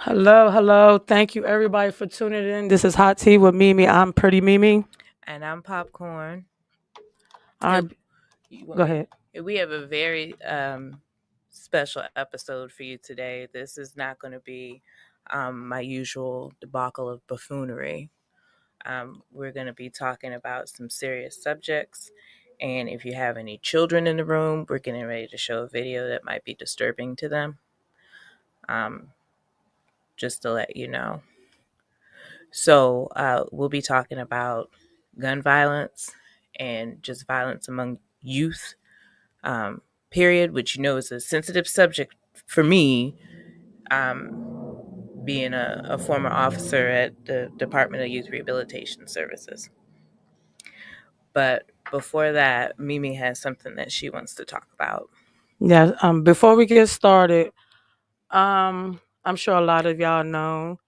Hello, hello. Thank you everybody for tuning in. This is Hot Tea with Mimi. I'm Pretty Mimi. And I'm Popcorn. All Uh, right, You want go me? ahead. We have a very special episode for you today. This is not going to be my usual debacle of buffoonery. We're going to be talking about some serious subjects. And if you have any children in the room, we're getting ready to show a video that might be disturbing to them, um, just to let you know. So, we'll be talking about gun violence and just violence among youth, um, period, which is a sensitive subject for me, being a former officer at the Department of Youth Rehabilitation Services. But before that, Mimi has something that she wants to talk about. Yeah, before we get started, I'm sure a lot of y'all know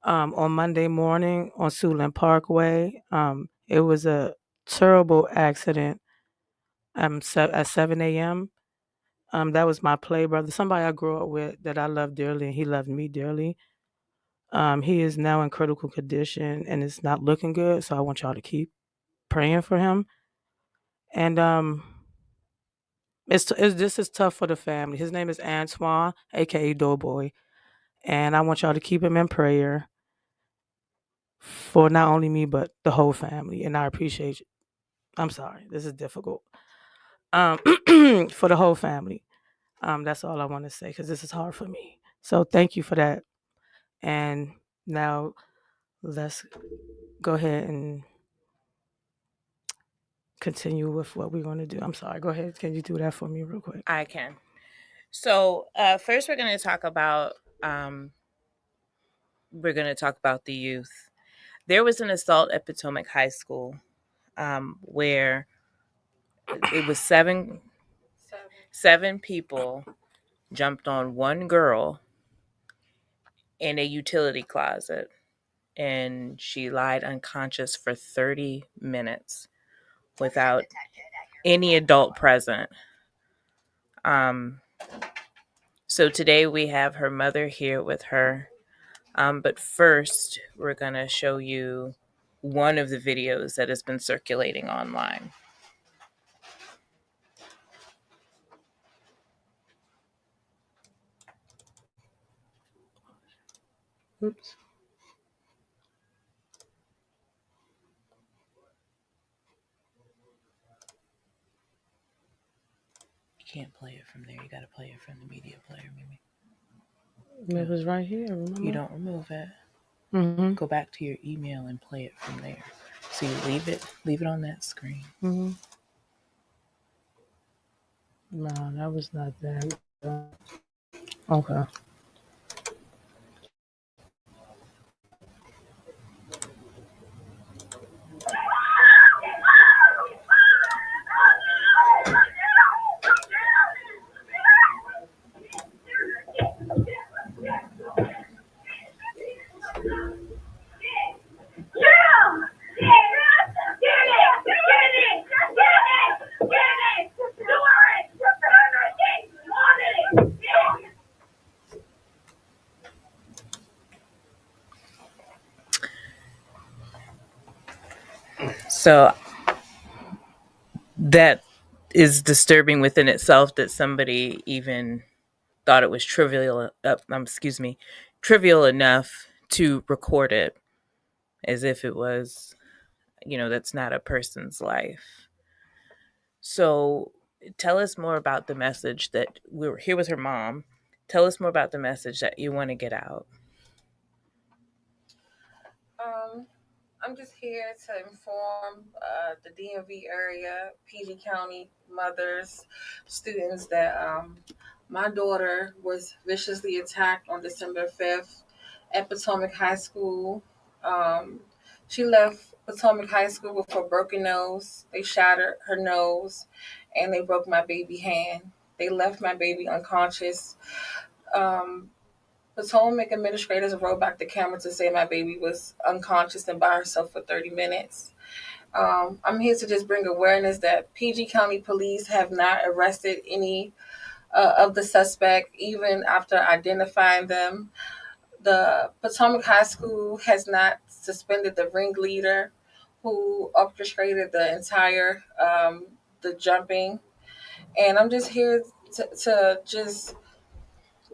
on Monday morning on Siouxland Parkway, it was a terrible accident at 7 a.m. That was my play brother, somebody I grew up with that I love dearly, and he loved me dearly. He is now in critical condition and it's not looking good, so I want y'all to keep praying for him. And this is tough for the family. His name is Antoine, aka Doughboy, and I want y'all to keep him in prayer for not only me but the whole family. And I appreciate you. I'm sorry, this is difficult. Um, for the whole family. That's all I want to say because this is hard for me. So thank you for that. And now let's go ahead and continue with what we're going to do. I'm sorry. Go ahead. Can you do that for me real quick? I can. So first, um, we're going to talk about the youth. There was an assault at Potomac High School, where it was seven people jumped on one girl in a utility closet, and she lied unconscious for 30 minutes without any adult present. Um, so today we have her mother here with her. But first, we're going to show you one of the videos that has been circulating online. Oops. You can't play it from there. You got to play it from the media player, maybe. It was right here. Remember? You don't remove it. Mm-hmm. Go back to your email and play it from there. So you leave it on that screen. Mm-hmm. No, that was not that. Okay. So that is disturbing within itself that somebody even thought it was trivial enough to record it, as if it was, that's not a person's life. So tell us more about the message that we were here with her mom. Tell us more about the message that you want to get out. Um, I'm just here to inform the DMV area, PG County mothers, students that my daughter was viciously attacked on December 5th at Potomac High School. Um, she left Potomac High School with a broken nose. They shattered her nose and they broke my baby hand. They left my baby unconscious. Um, Potomac administrators rolled back the camera to say my baby was unconscious and by herself for 30 minutes. I'm here to just bring awareness that PG County police have not arrested any of the suspect, even after identifying them. The Potomac High School has not suspended the ringleader who orchestrated the entire the jumping, and I'm just here to just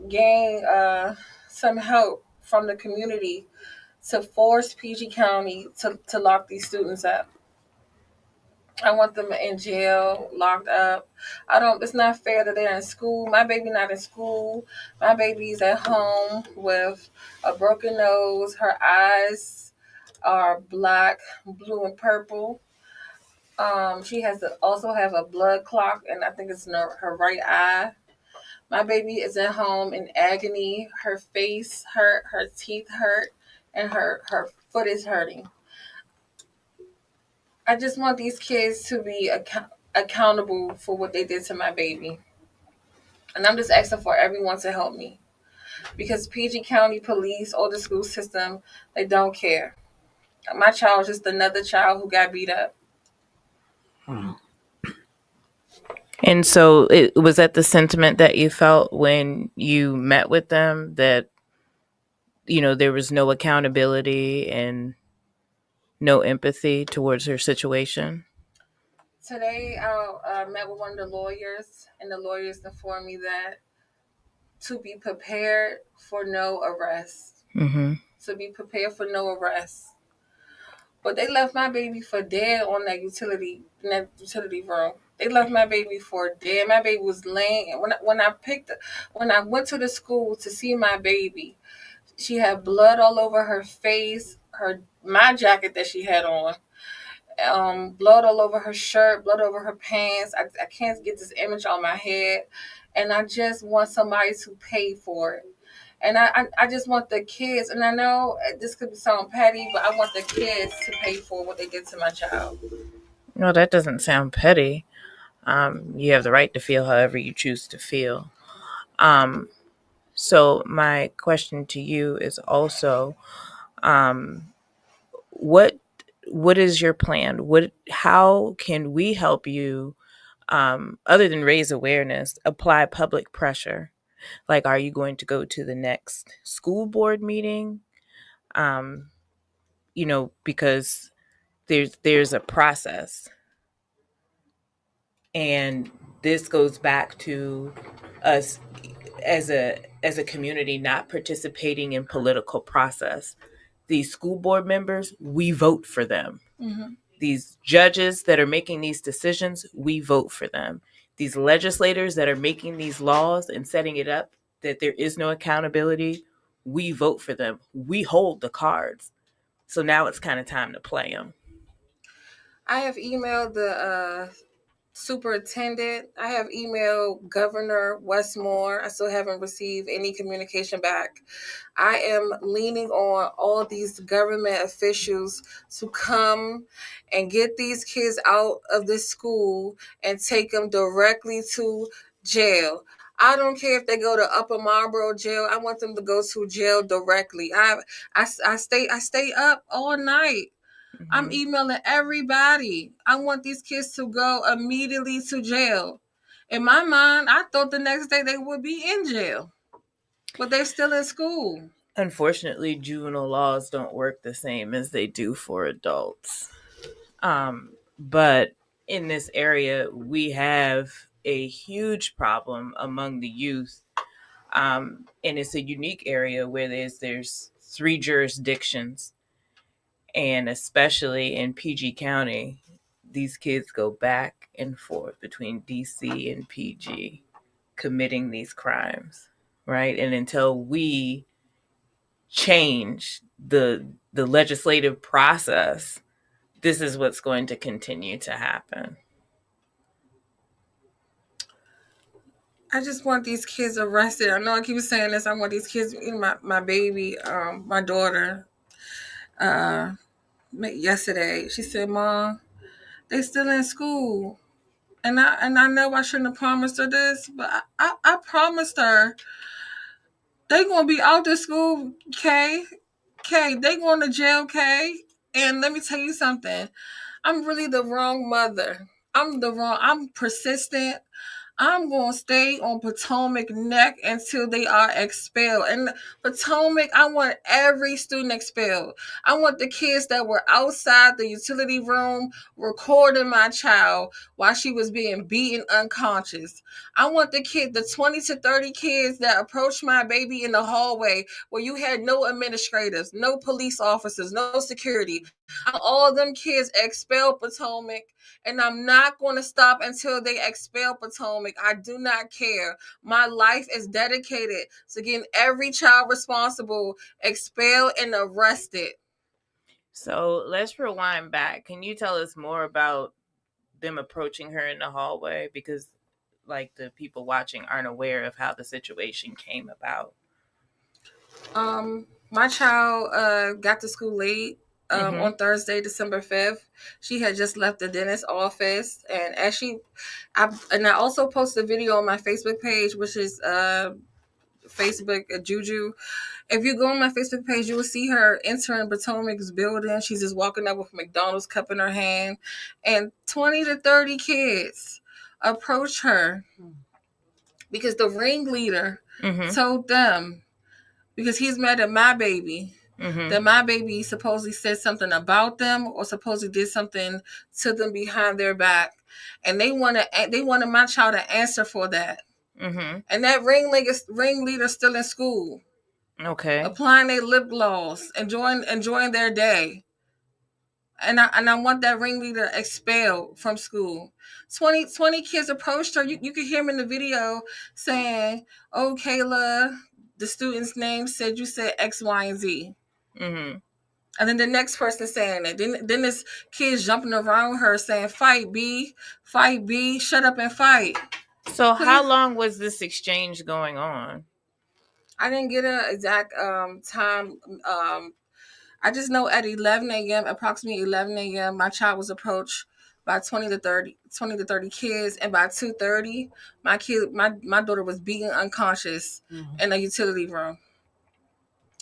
gain some help from the community to force PG County to lock these students up. I want them in jail, locked up. I don't. It's not fair that they're in school. My baby not in school. My baby's at home with a broken nose. Her eyes are black, blue, and purple. She has to also have a blood clot, and I think it's in her right eye. My baby is at home in agony. Her face hurt, her teeth hurt, and her foot is hurting. I just want these kids to be accountable for what they did to my baby. And I'm just asking for everyone to help me. Because PG County Police or the school system, they don't care. My child is just another child who got beat up. And so it was that the sentiment that you felt when you met with them, that, you know, there was no accountability and no empathy towards her situation? Today, I met with one of the lawyers, and the lawyers informed me that to be prepared for no arrest. Mm-hmm. To be prepared for no arrest. But they left my baby for dead on that utility room. They left my baby for dead. My baby was laying. When I went to the school to see my baby, she had blood all over her face, my jacket that she had on, blood all over her shirt, blood over her pants. I can't get this image on my head, and I just want somebody to pay for it. And I just want the kids, and I know this could sound petty, but I want the kids to pay for what they did to my child. No, that doesn't sound petty. You have the right to feel however you choose to feel. So my question to you is also, what is your plan? How can we help you, other than raise awareness, apply public pressure? Like, are you going to go to the next school board meeting? Because there's a process, and this goes back to us as a community not participating in political process. These school board members, we vote for them. Mm-hmm. These judges that are making these decisions, we vote for them. These legislators that are making these laws and setting it up that there is no accountability, we vote for them. We hold the cards. So now it's kind of time to play them. I have emailed the superintendent. I have emailed Governor Westmore. I still haven't received any communication back. I am leaning on all these government officials to come and get these kids out of this school and take them directly to jail. I don't care if they go to Upper Marlboro jail. I want them to go to jail directly. I stay up all night. Mm-hmm. I'm emailing everybody. I want these kids to go immediately to jail. In my mind, I thought the next day they would be in jail, but they're still in school. Unfortunately, juvenile laws don't work the same as they do for adults. But in this area, we have a huge problem among the youth. And it's a unique area where there's 3 jurisdictions. And especially in PG County, these kids go back and forth between DC and PG committing these crimes, right? And until we change the legislative process, this is what's going to continue to happen. I just want these kids arrested. I know I keep saying this. I want these kids, my baby, my daughter, yesterday, she said, "Mom, they still in school." And I know I shouldn't have promised her this, but I promised her they gonna be out of school, Kay. They going to jail, Kay. And let me tell you something. I'm really the wrong mother. I'm persistent. I'm going to stay on Potomac Neck until they are expelled. And Potomac, I want every student expelled. I want the kids that were outside the utility room recording my child while she was being beaten unconscious. I want the 20 to 30 kids that approached my baby in the hallway where you had no administrators, no police officers, no security. I want all them kids expelled Potomac. And I'm not going to stop until they expel Potomac. I do not care. My life is dedicated to getting every child responsible expelled and arrested. So let's rewind back. Can you tell us more about them approaching her in the hallway? Because, like, the people watching aren't aware of how the situation came about. My child got to school late. On Thursday, December 5th. She had just left the dentist's office. And I also posted a video on my Facebook page, which is Facebook Juju. If you go on my Facebook page, you will see her entering Potomac's building. She's just walking up with a McDonald's cup in her hand. And 20 to 30 kids approach her because the ringleader told them, because he's mad at my baby, that my baby supposedly said something about them or supposedly did something to them behind their back, and they wanted my child to answer for that. And that ringleader still in school, applying their lip gloss, enjoying their day. And I want that ringleader expelled from school. 20 kids approached her. You could hear him in the video saying, "Oh, Kayla, the student's name said you said X, Y, and Z." And then the next person saying it. Then this kid's jumping around her saying, fight B, shut up and fight." So how long was this exchange going on? I didn't get an exact time. I just know at 11 a.m., approximately 11 a.m., my child was approached by 20 to 30 kids. And by 2:30, my daughter was beaten unconscious in a utility room.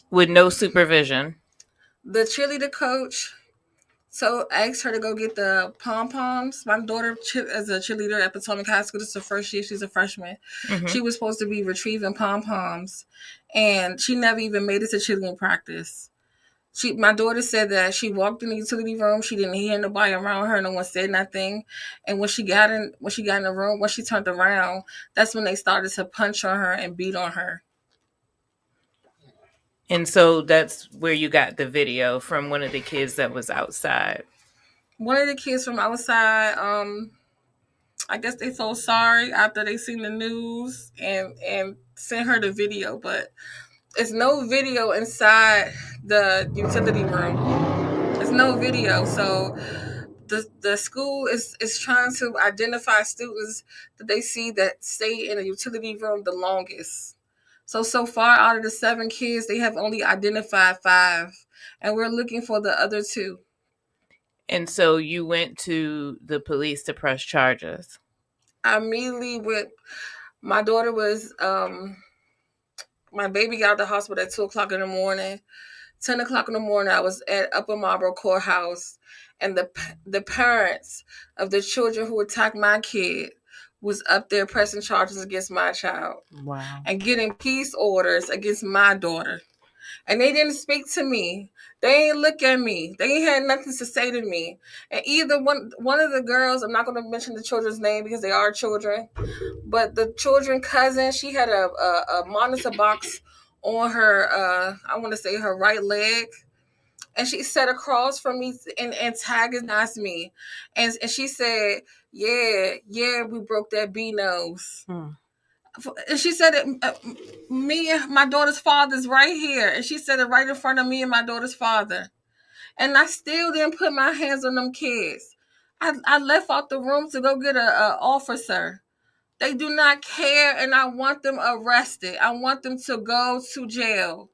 With no supervision? The cheerleader coach asked her to go get the pom-poms. My daughter is a cheerleader at Potomac High School. This is her first year. She's a freshman. She was supposed to be retrieving pom-poms, and she never even made it to cheerleading practice. My daughter said that she walked in the utility room. She didn't hear nobody around her. No one said nothing. And when she got in the room, when she turned around, that's when they started to punch on her and beat on her. And so that's where you got the video from one of the kids that was outside. One of the kids from outside, I guess they felt sorry after they seen the news and sent her the video, but there's no video inside the utility room. There's no video. So the school is trying to identify students that they see that stay in a utility room the longest. So far out of the 7 kids, they have only identified 5, and we're looking for the other 2. And so you went to the police to press charges? I immediately went. My daughter was, my baby got out of the hospital at 2 o'clock in the morning. 10 o'clock in the morning, I was at Upper Marlboro Courthouse, and the parents of the children who attacked my kid was up there pressing charges against my child. Wow. And getting peace orders against my daughter. And they didn't speak to me. They ain't look at me. They ain't had nothing to say to me. And either one of the girls, I'm not going to mention the children's name because they are children, but the children cousin, she had a monitor box on her, I want to say her right leg. And she sat across from me and antagonized me. And she said, yeah, we broke that B nose. And she said, me and my daughter's father's right here. And she said it right in front of me and my daughter's father. And I still didn't put my hands on them kids. I left out the room to go get an officer. They do not care, and I want them arrested. I want them to go to jail.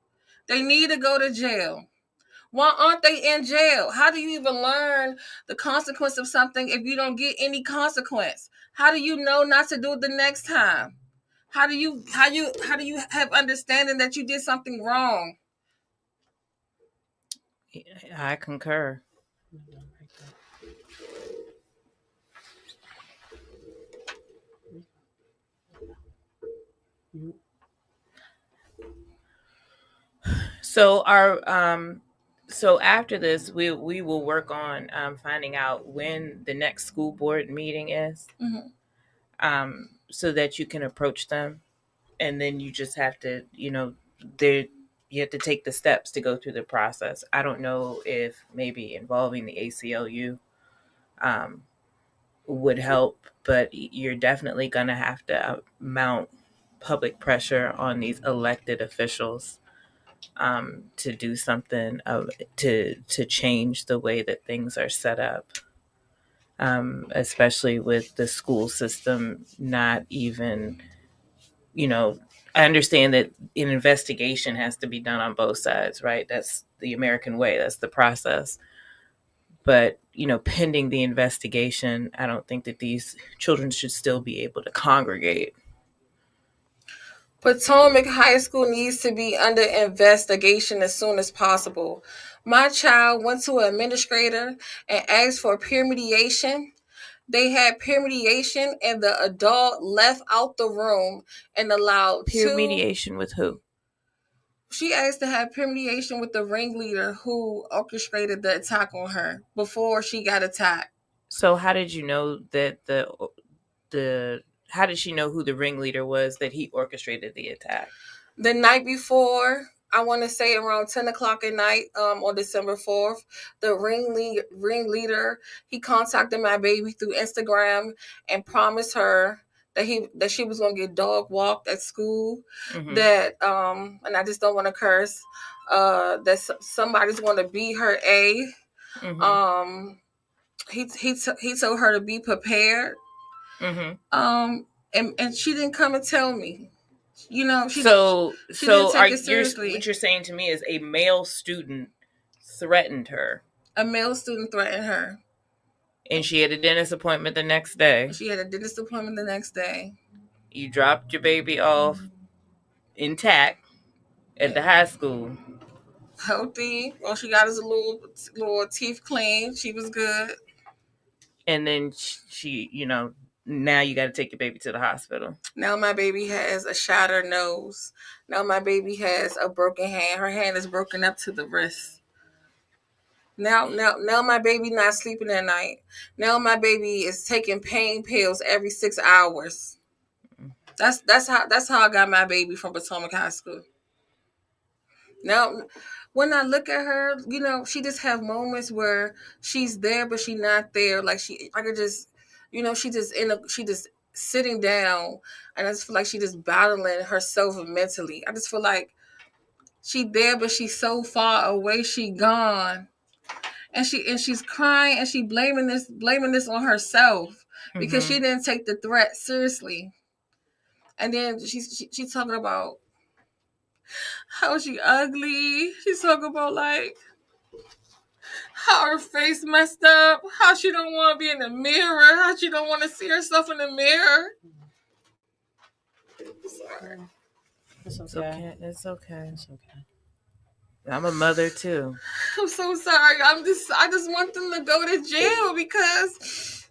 They need to go to jail. Why aren't they in jail? How do you even learn the consequence of something if you don't get any consequence? How do you know not to do it the next time? How do you have understanding that you did something wrong? I concur. So so after this, we will work on finding out when the next school board meeting is, so that you can approach them, and then you just have to, there you have to take the steps to go through the process. I don't know if maybe involving the ACLU would help, but you're definitely going to have to mount public pressure on these elected officials to do something to change the way that things are set up, especially with the school system not even, I understand that an investigation has to be done on both sides, right? That's the American way. That's the process. But, pending the investigation, I don't think that these children should still be able to congregate. Potomac High School needs to be under investigation as soon as possible. My child went to an administrator and asked for peer mediation. They had peer mediation, and the adult left out the room and allowed Peer mediation with who? She asked to have peer mediation with the ringleader who orchestrated the attack on her before she got attacked. So how did you know that how did she know who the ringleader was that he orchestrated the attack? The night before, I want to say around 10 o'clock at night, on December 4th, the ringleader, he contacted my baby through Instagram and promised her that she was going to get dog walked at school, that and I just don't want to curse, that somebody's going to beat her A. He told her to be prepared. And she didn't come and tell me. She didn't take it seriously. What you're saying to me is a male student threatened her. A male student threatened her. And she had a dentist appointment the next day. You dropped your baby off intact at the high school. Healthy. Well, she got his little teeth cleaned. She was good. And then she, now you got to take your baby to the hospital. Now my baby has a shattered nose. Now my baby has a broken hand. Her hand is broken up to the wrist. Now my baby not sleeping at night. Now my baby is taking pain pills every 6 hours. That's how I got my baby from Potomac High School. Now, when I look at her, she just have moments where she's there, but she's not there. Like she just sitting down, and I just feel like she just battling herself mentally. I just feel like she there, but she's so far away. She gone, and she's crying, and she blaming this on herself because she didn't take the threat seriously. And then she's talking about how she ugly. She's talking about like how her face messed up, how she don't want to be in the mirror, how she don't want to see herself in the mirror. Sorry. It's okay. It's okay. I'm a mother too. I'm so sorry. I just want them to go to jail because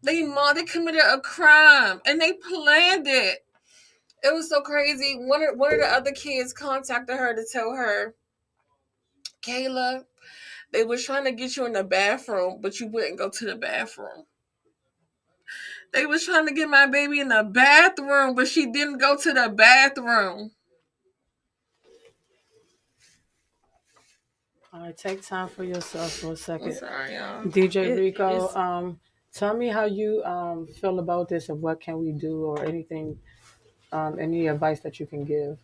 they committed a crime and they planned it. It was so crazy. One of the other kids contacted her to tell her, Kayla, they were trying to get you in the bathroom, but you wouldn't go to the bathroom. They was trying to get my baby in the bathroom, but she didn't go to the bathroom. All right, take time for yourself for a second. I'm sorry, y'all. DJ Rico, tell me how you feel about this and what can we do or anything, any advice that you can give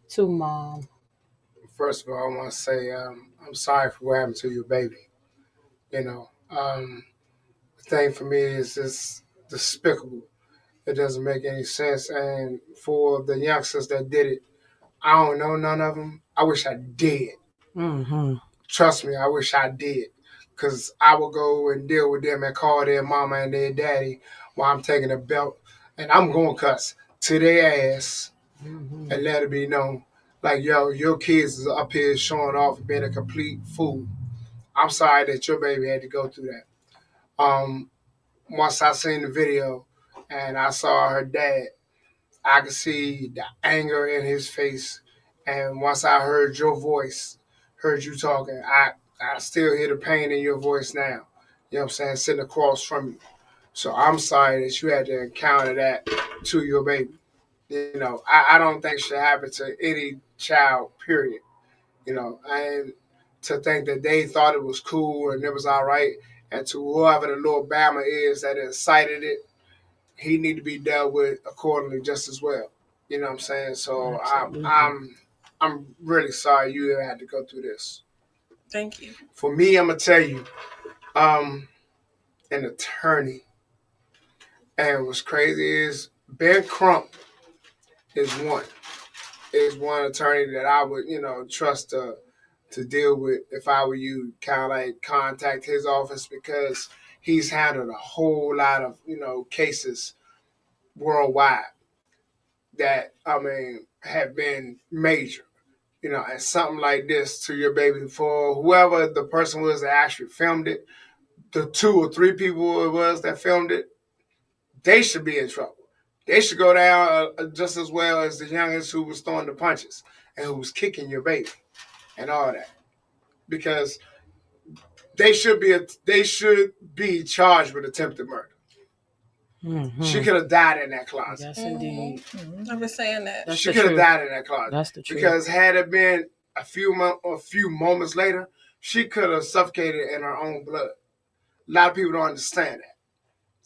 to mom. First of all, I want to say I'm sorry for what happened to your baby. The thing for me is just despicable. It doesn't make any sense. And for the youngsters that did it, I don't know none of them. I wish I did. Mm-hmm. Trust me, I wish I did. Because I would go and deal with them and call their mama and their daddy while I'm taking a belt. And I'm going to cuss to their ass and let it be known. Like, yo, your kids is up here showing off and being a complete fool. I'm sorry that your baby had to go through that. Once I seen the video and I saw her dad, I could see the anger in his face. And once I heard your voice, heard you talking. I still hear the pain in your voice now. You know what I'm saying? Sitting across from you. So I'm sorry that you had to encounter that to your baby. You know, I don't think it should happen to any child, period. You know, and to think that they thought it was cool and it was all right, and to whoever the little Bama is that incited it, he need to be dealt with accordingly just as well. You know what I'm saying? So I'm really sorry you had to go through this. Thank you. For me, I'm gonna tell you, an attorney, and what's crazy is Ben Crump is one attorney that I would trust to deal with if I were you. Kind of like contact his office because he's handled a whole lot of cases worldwide that have been major. And something like this to your baby, for whoever the person was that actually filmed it, the 2 or 3 people it was that filmed it, they should be in trouble. They should go down just as well as the youngest who was throwing the punches and who was kicking your baby and all that, because they should be charged with attempted murder. Mm-hmm. She could have died in that closet. Yes, indeed. Mm-hmm. I've been saying that. She could have died in that closet. That's the truth. Because had it been a few moments later, she could have suffocated in her own blood. A lot of people don't understand that.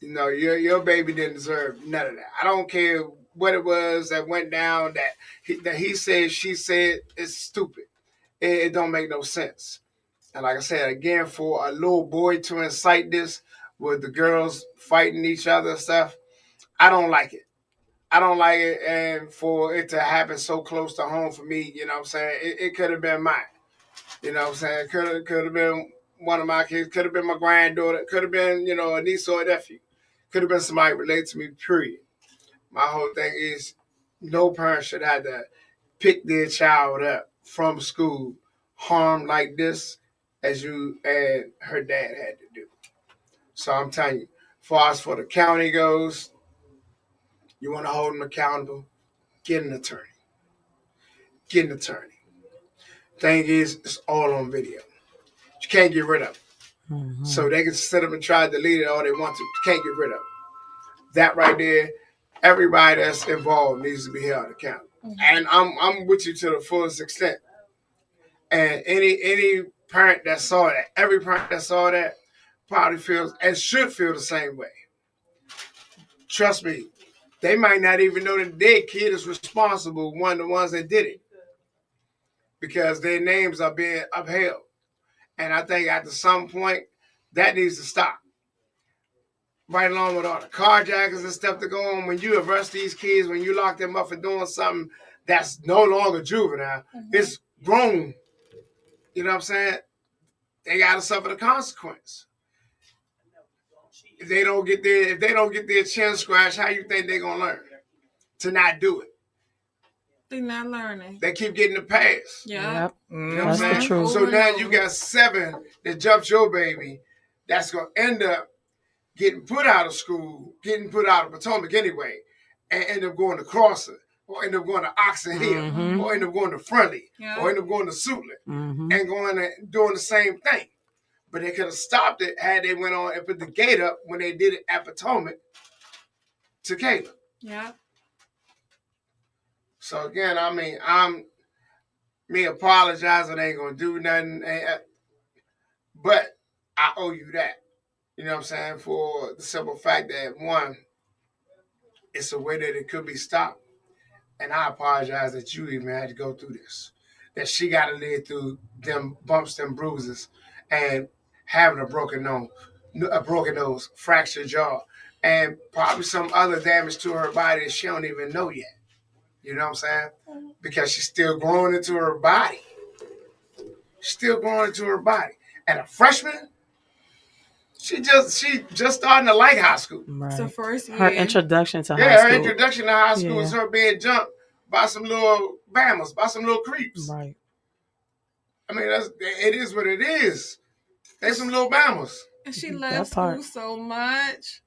Your baby didn't deserve none of that. I don't care what it was that went down, that he said, she said, it's stupid. It don't make no sense. And like I said, again, for a little boy to incite this with the girls fighting each other and stuff, I don't like it. I don't like it, and for it to happen so close to home for me, you know what I'm saying? It could have been mine. You know what I'm saying? Could have been one of my kids, could have been my granddaughter, could have been, a niece or a nephew. Could have been somebody related to me, period. My whole thing is no parent should have to pick their child up from school harmed like this as you and her dad had to do. So I'm telling you, as far as for the county goes, you want to hold them accountable, get an attorney. Get an attorney. Thing is, it's all on video. You can't get rid of it. Mm-hmm. So they can sit up and try to delete it all they want to. You can't get rid of it. That right there, everybody that's involved needs to be held accountable. Mm-hmm. And I'm with you to the fullest extent. And any parent that saw that, every parent that saw that probably feels and should feel the same way. Trust me, they might not even know that their kid is responsible, one of the ones that did it, because their names are being upheld. And I think at some point, that needs to stop. Right along with all the carjackers and stuff that go on, when you arrest these kids, when you lock them up for doing something that's no longer juvenile, it's grown. You know what I'm saying? They got to suffer the consequence. If they don't get their chin scratched, how you think they're gonna learn to not do it? They're not learning. They keep getting the pass. Yeah. Yep. You know That's what I'm saying? the truth. So now you got 7 that jumped your baby. That's gonna end up getting put out of school, getting put out of Potomac anyway, and end up going to Crosser, or end up going to Oxon Hill, or end up going to Friendly, or end up going to Suitland, and going and doing the same thing. But they could have stopped it had they went on and put the gate up when they did it at Potomac to Caleb. Yeah. So again, me apologizing ain't gonna do nothing, but I owe you that. You know what I'm saying? For the simple fact that, one, it's a way that it could be stopped. And I apologize that you even had to go through this. That she got to live through them bumps, them bruises, and having a broken nose, fractured jaw, and probably some other damage to her body that she don't even know yet. You know what I'm saying? Because she's still growing into her body. And a freshman, she just starting to like high school. Right. So first year. Her introduction to high school. Yeah, her introduction to high school is her being jumped by some little Bamas, by some little creeps. Right. I mean, it is what it is. They some little Bamas. And she loves school so much.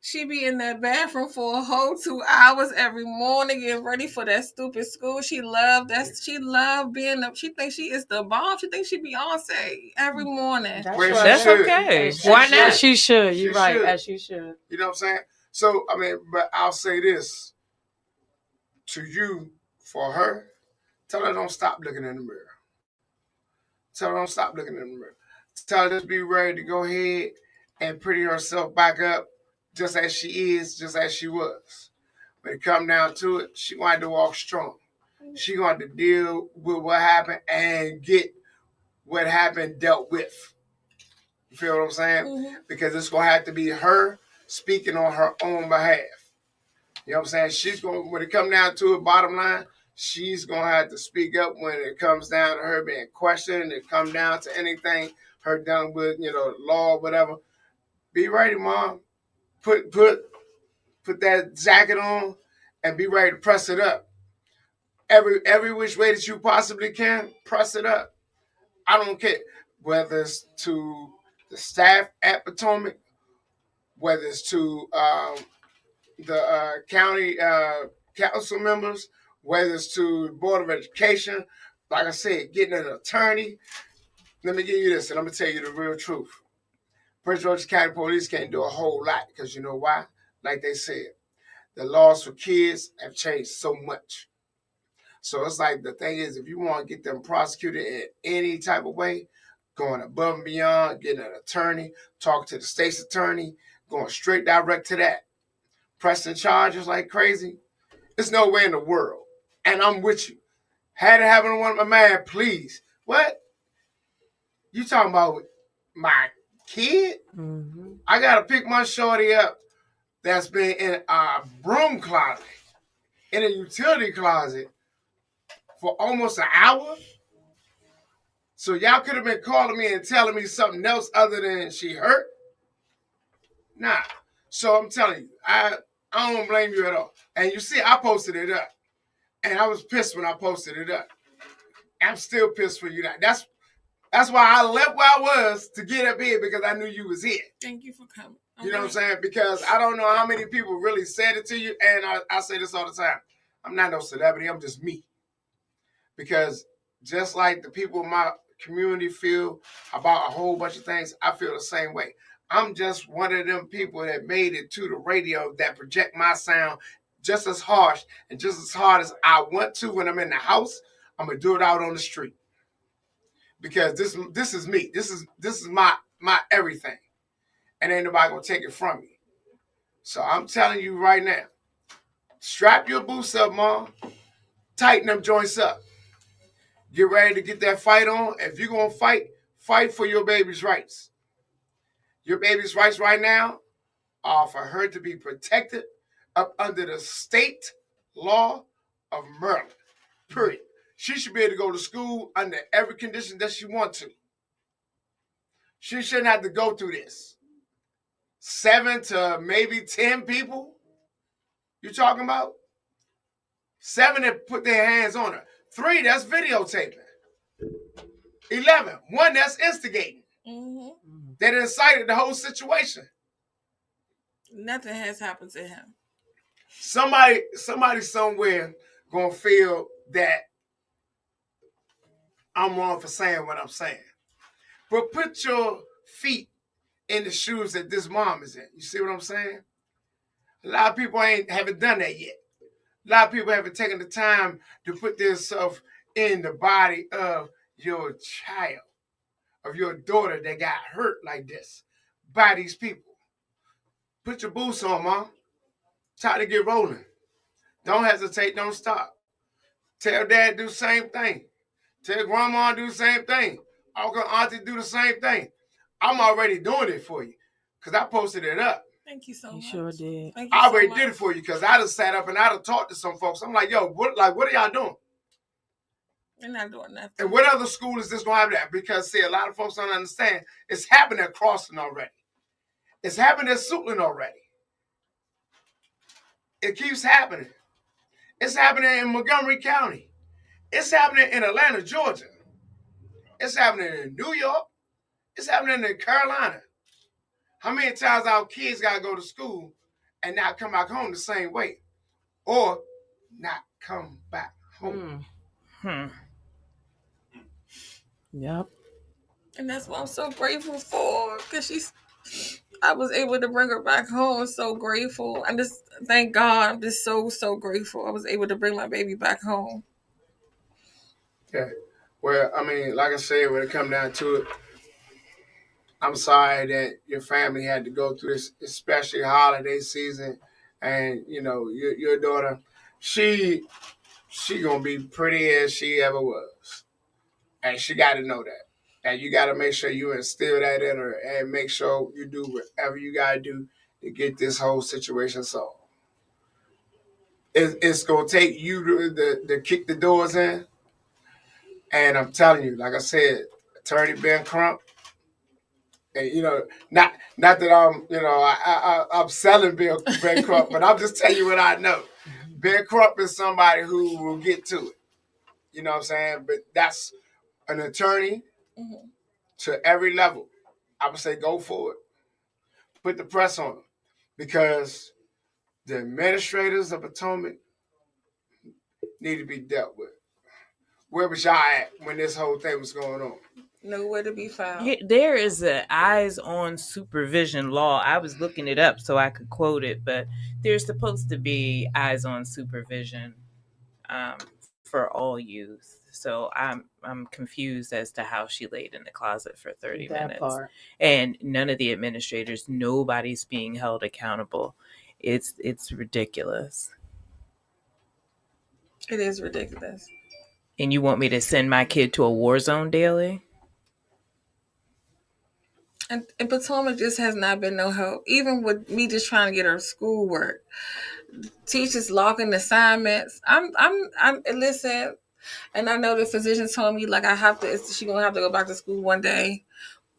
She be in that bathroom for a whole 2 hours every morning getting ready for that stupid school. She loved being up. She thinks she is the bomb. She thinks she Beyonce every morning. That's Well, right. That's should. okay. As Why she, not? as she should. You're She right. should. As she should. You know what I'm saying? So, I mean, but I'll say this to you for her. Tell her don't stop looking in the mirror. Tell her don't stop looking in the mirror. Tell her just be ready to go ahead and pretty herself back up just as she is, just as she was. When it come down to it, she wanted to walk strong. She wanted to deal with what happened and get what happened dealt with. You feel what I'm saying? Mm-hmm. Because it's going to have to be her speaking on her own behalf. You know what I'm saying? She's going, when it come down to it, bottom line, she's going to have to speak up when it comes down to her being questioned. It come down to anything, her dealing with, law, whatever. Be ready, Mom. Put that jacket on and be ready to press it up. Every which way that you possibly can, press it up. I don't care whether it's to the staff at Potomac, whether it's to the county council members, whether it's to the Board of Education. Like I said, getting an attorney. Let me give you this, and I'm going to tell you the real truth. Prince George's County Police can't do a whole lot because you know why? Like they said, the laws for kids have changed so much. So it's like the thing is, if you want to get them prosecuted in any type of way, going above and beyond, getting an attorney, talking to the state's attorney, going straight direct to that, pressing charges like crazy, there's no way in the world. And I'm with you. Had it happen to one of my man, please. What? You talking about my kid? Mm-hmm. I got to pick my shorty up that's been in a broom closet, in a utility closet, for almost an hour. So y'all could have been calling me and telling me something else other than she hurt. Nah. So I'm telling you, I don't blame you at all. And you see, I posted it up. And I was pissed when I posted it up. I'm still pissed for you. That's why I left where I was to get up here, because I knew you was here. Thank you for coming. You know what I'm saying? Because I don't know how many people really said it to you. And I say this all the time. I'm not no celebrity. I'm just me. Because just like the people in my community feel about a whole bunch of things, I feel the same way. I'm just one of them people that made it to the radio that project my sound just as harsh and just as hard as I want to when I'm in the house. I'm gonna do it out on the street. Because this is me. This is my everything. And ain't nobody gonna take it from me. So I'm telling you right now, strap your boots up, Mom. Tighten them joints up. Get ready to get that fight on. If you're going to fight for your baby's rights. Your baby's rights right now are for her to be protected up under the state law of Maryland. Period. She should be able to go to school under every condition that she wants to. She shouldn't have to go through this. 7 to maybe 10 people you talking about? 7 that put their hands on her. 3 that's videotaping. 11, 1 that's instigating. Mm-hmm. That incited the whole situation. Nothing has happened to him. Somebody somewhere gonna feel that I'm wrong for saying what I'm saying. But put your feet in the shoes that this mom is in. You see what I'm saying? A lot of people haven't done that yet. A lot of people haven't taken the time to put themselves in the body of your child, of your daughter that got hurt like this by these people. Put your boots on, Mom. Time to get rolling. Don't hesitate. Don't stop. Tell Dad do the same thing. Tell Grandma do the same thing. Uncle, Auntie do the same thing. I'm already doing it for you because I posted it up. Thank you so much. You sure did. Thank you I so already much. did it for you because I just sat up and I done talked to some folks. I'm like, yo, what are y'all doing? They're not doing nothing. And what other school is this going to have that? Because, see, a lot of folks don't understand. It's happened at Croston already. It's happened at Suitland already. It keeps happening. It's happening in Montgomery County. It's happening in Atlanta, Georgia. It's happening in New York. It's happening in Carolina. How many times our kids got to go to school and not come back home the same way, or not come back home. Yep. And that's what I'm so grateful for, because I was able to bring her back home. I'm so grateful. I just thank God. I'm just so grateful. I was able to bring my baby back home. Yeah. Well, I mean, like I said, when it come down to it, I'm sorry that your family had to go through this, especially holiday season. And your daughter, she gonna be pretty as she ever was, and she got to know that. And you got to make sure you instill that in her, and make sure you do whatever you gotta do to get this whole situation solved. It's gonna take you to kick the doors in, and I'm telling you, like I said, Attorney Ben Crump. And not that I'm selling Ben Crump, but I'm just telling you what I know. Ben Crump is somebody who will get to it. You know what I'm saying? But that's an attorney to every level. I would say go for it. Put the press on them, because the administrators of Potomac need to be dealt with. Where was y'all at when this whole thing was going on? Nowhere to be found. There is an eyes on supervision law. I was looking it up so I could quote it, but there's supposed to be eyes on supervision for all youth. So I'm confused as to how she laid in the closet for 30 minutes. Part. And none of the administrators, nobody's being held accountable. It's ridiculous. It is ridiculous. And you want me to send my kid to a war zone daily? And Potomac just has not been no help. Even with me just trying to get her schoolwork, teachers locking assignments. I'm listen, and I know the physician told me like she gonna have to go back to school one day,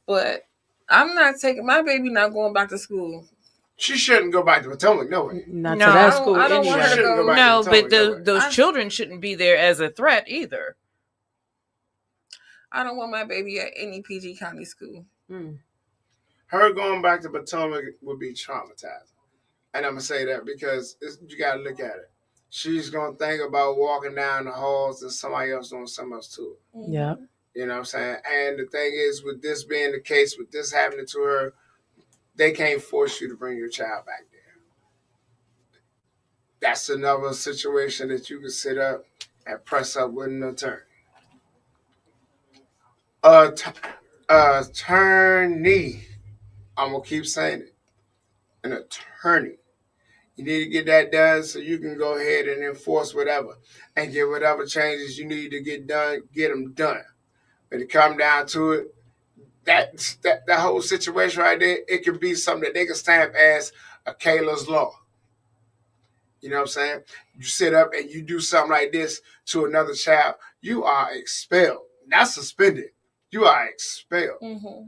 but I'm not taking my baby. Not going back to school. She shouldn't go back to Potomac, no way. Not to that school. I don't want her to go. No, but those children shouldn't be there as a threat either. I don't want my baby at any PG County school. Her going back to Potomac would be traumatizing. And I'm going to say that because you got to look at it. She's going to think about walking down the halls and somebody else doing something else to her. Yeah. You know what I'm saying? And the thing is, with this being the case, with this happening to her, they can't force you to bring your child back there. That's another situation that you can sit up and press up with an attorney. Attorney. I'm going to keep saying it. An attorney. You need to get that done so you can go ahead and enforce whatever and get whatever changes you need to get done, get them done. When it come down to it, that whole situation right there, it could be something that they can stamp as a Kayla's Law. You know what I'm saying? You sit up and you do something like this to another child, you are expelled. Not suspended. You are expelled. Mm-hmm.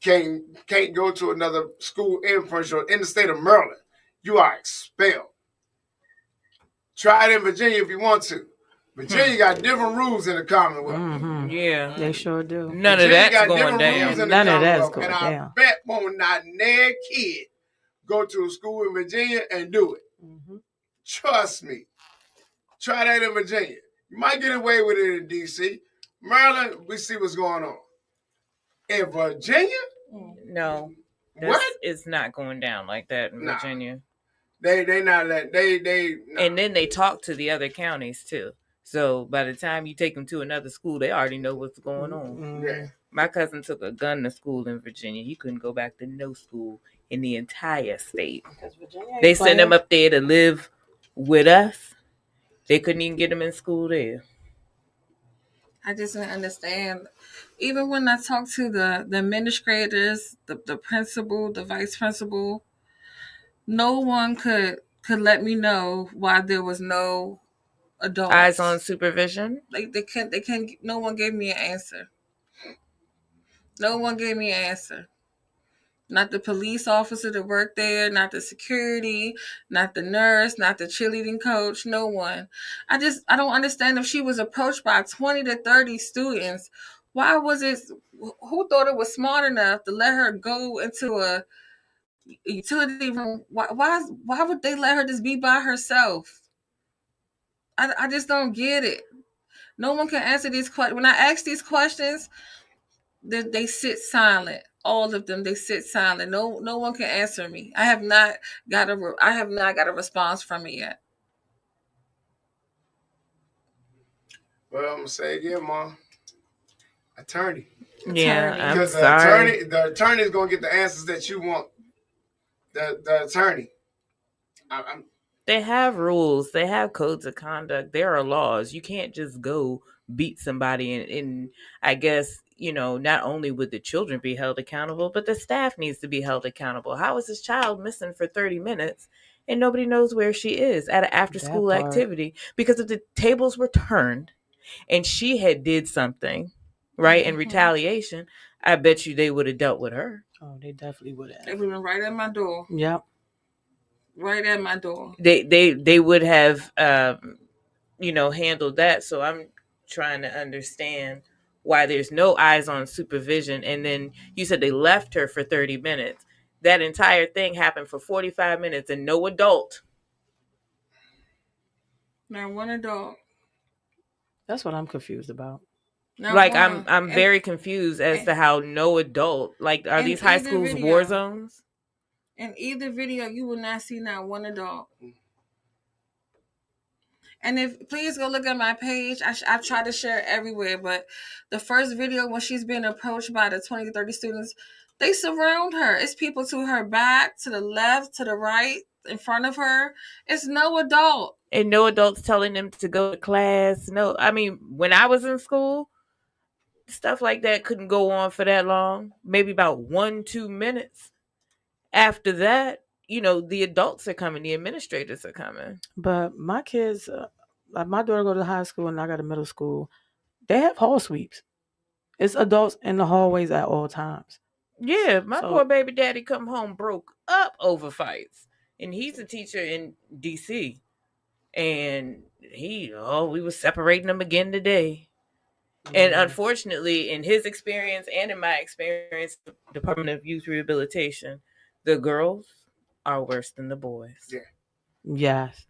Can't go to another school in the state of Maryland. You are expelled. Try it in Virginia if you want to. Virginia got different rules in the Commonwealth. Mm-hmm. Yeah, they sure do. None of that's going down. None of that's going and down. I bet won't not near kid go to a school in Virginia and do it. Mm-hmm. Trust me. Try that in Virginia. You might get away with it in D.C. Maryland, we see what's going on. In Virginia? No. What? It's not going down like that in Virginia. They not that they no. And then they talk to the other counties too. So by the time you take them to another school, they already know what's going on. Mm-hmm. Yeah. My cousin took a gun to school in Virginia. He couldn't go back to no school in the entire state. They sent him up there to live with us. They couldn't even get him in school there. I just didn't understand. Even when I talked to the administrators, the principal, the vice principal, no one could let me know why there was no adults. Eyes on supervision? They can't. No one gave me an answer. No one gave me an answer. Not the police officer that worked there, not the security, not the nurse, not the cheerleading coach, no one. I don't understand. If she was approached by 20 to 30 students, who thought it was smart enough to let her go into utility room. Why would they let her just be by herself? I just don't get it. No one can answer these questions. When I ask these questions, they sit silent. All of them, they sit silent. No one can answer me. I have not got a response from it yet. Well, I'm gonna say again, Mom. Attorney. Yeah, I'm Because sorry. the attorney is gonna get the answers that you want. The attorney. They have rules. They have codes of conduct. There are laws. You can't just go beat somebody. And I guess, not only would the children be held accountable, but the staff needs to be held accountable. How is this child missing for 30 minutes and nobody knows where she is at an after-school activity? Because if the tables were turned and she had did something, right, in retaliation, I bet you they would have dealt with her. Oh, they definitely would have. They would have been right at my door. Yep. Right at my door. They would have handled that. So I'm trying to understand why there's no eyes on supervision. And then you said they left her for 30 minutes. That entire thing happened for 45 minutes and no adult. Not one adult. That's what I'm confused about. I'm very confused as to how no adult, are these high schools war zones? In either video, you will not see not one adult. And please go look at my page. I've tried to share it everywhere, but the first video when she's being approached by the 20 to 30 students, they surround her. It's people to her back, to the left, to the right, in front of her. It's no adult. And no adults telling them to go to class. No, I mean, when I was in school, stuff like that couldn't go on for that long. Maybe about 1-2 minutes. After that, the adults are coming, the administrators are coming. But my kids, like my daughter go to high school and I got a middle school, they have hall sweeps. It's adults in the hallways at all times. Yeah, my poor baby daddy come home broke up over fights. And he's a teacher in D.C. And we were separating them again today. And unfortunately, in his experience and in my experience, Department of Youth Rehabilitation, the girls are worse than the boys. Yeah. Yes.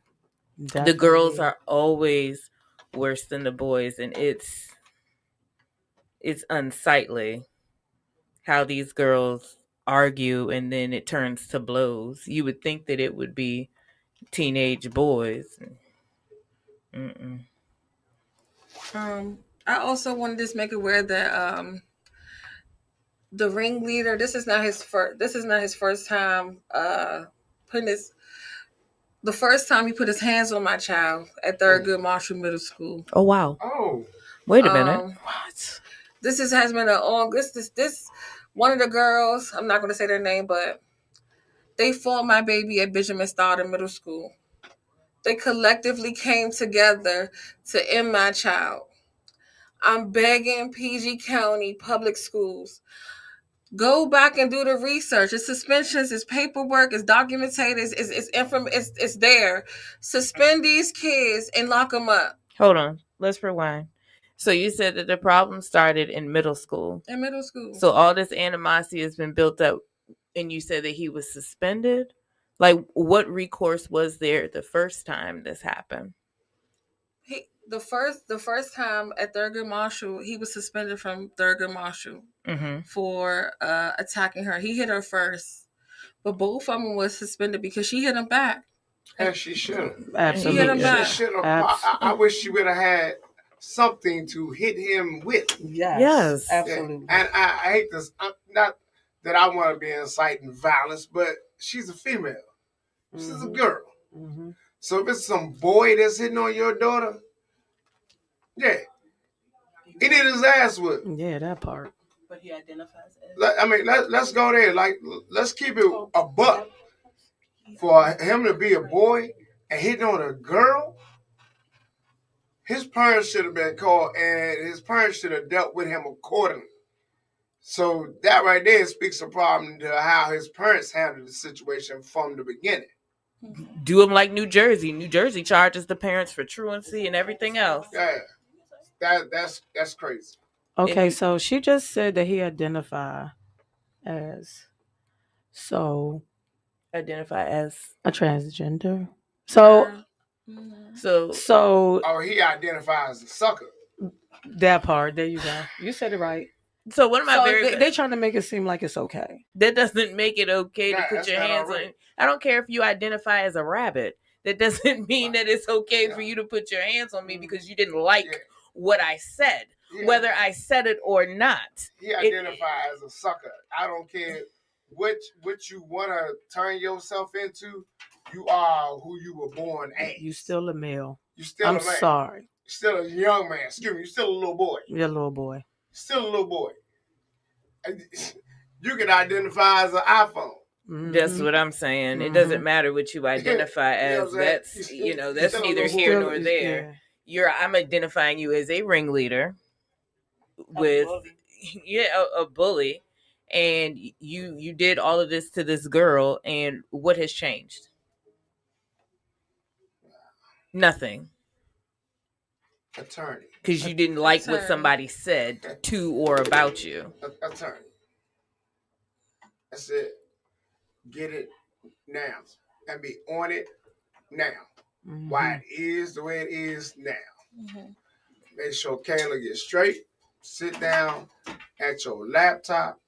Definitely. The girls are always worse than the boys, and it's unsightly how these girls argue and then it turns to blows. You would think that it would be teenage boys. I also wanted to just make aware that the ringleader. This is not his first time putting his. The first time he put his hands on my child at Thurgood Marshall Middle School. Oh wow! Oh, wait a minute. What? This has been this one of the girls. I'm not going to say their name, but they fought my baby at Benjamin Stoddard Middle School. They collectively came together to end my child. I'm begging PG County Public Schools, go back and do the research. It's suspensions, it's paperwork, it's documented, it's there. Suspend these kids and lock them up. Hold on, let's rewind. So you said that the problem started in middle school. In middle school. So all this animosity has been built up, and you said that he was suspended. Like, what recourse was there the first time this happened? The first time at Thurgood Marshall, he was suspended from Thurgood Marshall for attacking her. He hit her first, but both of them was suspended because she hit him back. And she should have. Absolutely. She hit him back. She should have. I wish she would have had something to hit him with. Yes. Absolutely. And I hate this. Not that I want to be inciting violence, but she's a female. She's a girl. Mm-hmm. So if it's some boy that's hitting on your daughter, yeah, he need his ass whipped. Yeah, that part. But he identifies as. Let's go there. Let's keep it a buck. For him to be a boy and hitting on a girl, his parents should have been called, and his parents should have dealt with him accordingly. So that right there speaks a problem to how his parents handled the situation from the beginning. Do him like New Jersey. New Jersey charges the parents for truancy and everything else. Yeah, that's crazy. Okay, so she just said that he identified as. So identify as a transgender. So, so Oh, he identifies as a sucker. that part. There you go. You said it right. So one of my they trying to make it seem like it's okay. That doesn't make it okay to put that's your not hands alright. on. I don't care if you identify as a rabbit. That doesn't mean that it's okay for you to put your hands on me because you didn't like what I said, whether I said it or not. He identifies as a sucker. I don't care what you want to turn yourself into. You are who you were born as. You still a male. You still I'm a man. sorry. You're still a young man. Excuse me. You're still a little boy. You're a little boy. Still a little boy. You can identify as an iPhone. That's what I'm saying. It doesn't matter what you identify as. That's that's neither here nor there. I'm identifying you as a ringleader with a bully, and you did all of this to this girl, and what has changed? Nothing. Attorney. Because you didn't like what somebody said to or about you. Attorney. That's it. Get it now. And be on it now. Why it is the way it is now. Make sure Kayla gets straight. Sit down at your laptop.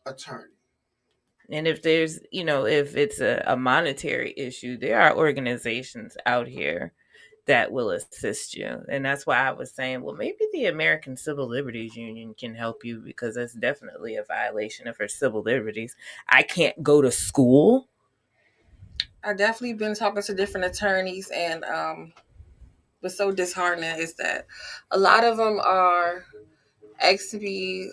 Attorney. And if there's, if it's a monetary issue, there are organizations out here that will assist you. And that's why I was saying, well, maybe the American Civil Liberties Union can help you, because that's definitely a violation of her civil liberties. I can't go to school. I've definitely been talking to different attorneys, and what's so disheartening is that a lot of them are asking me,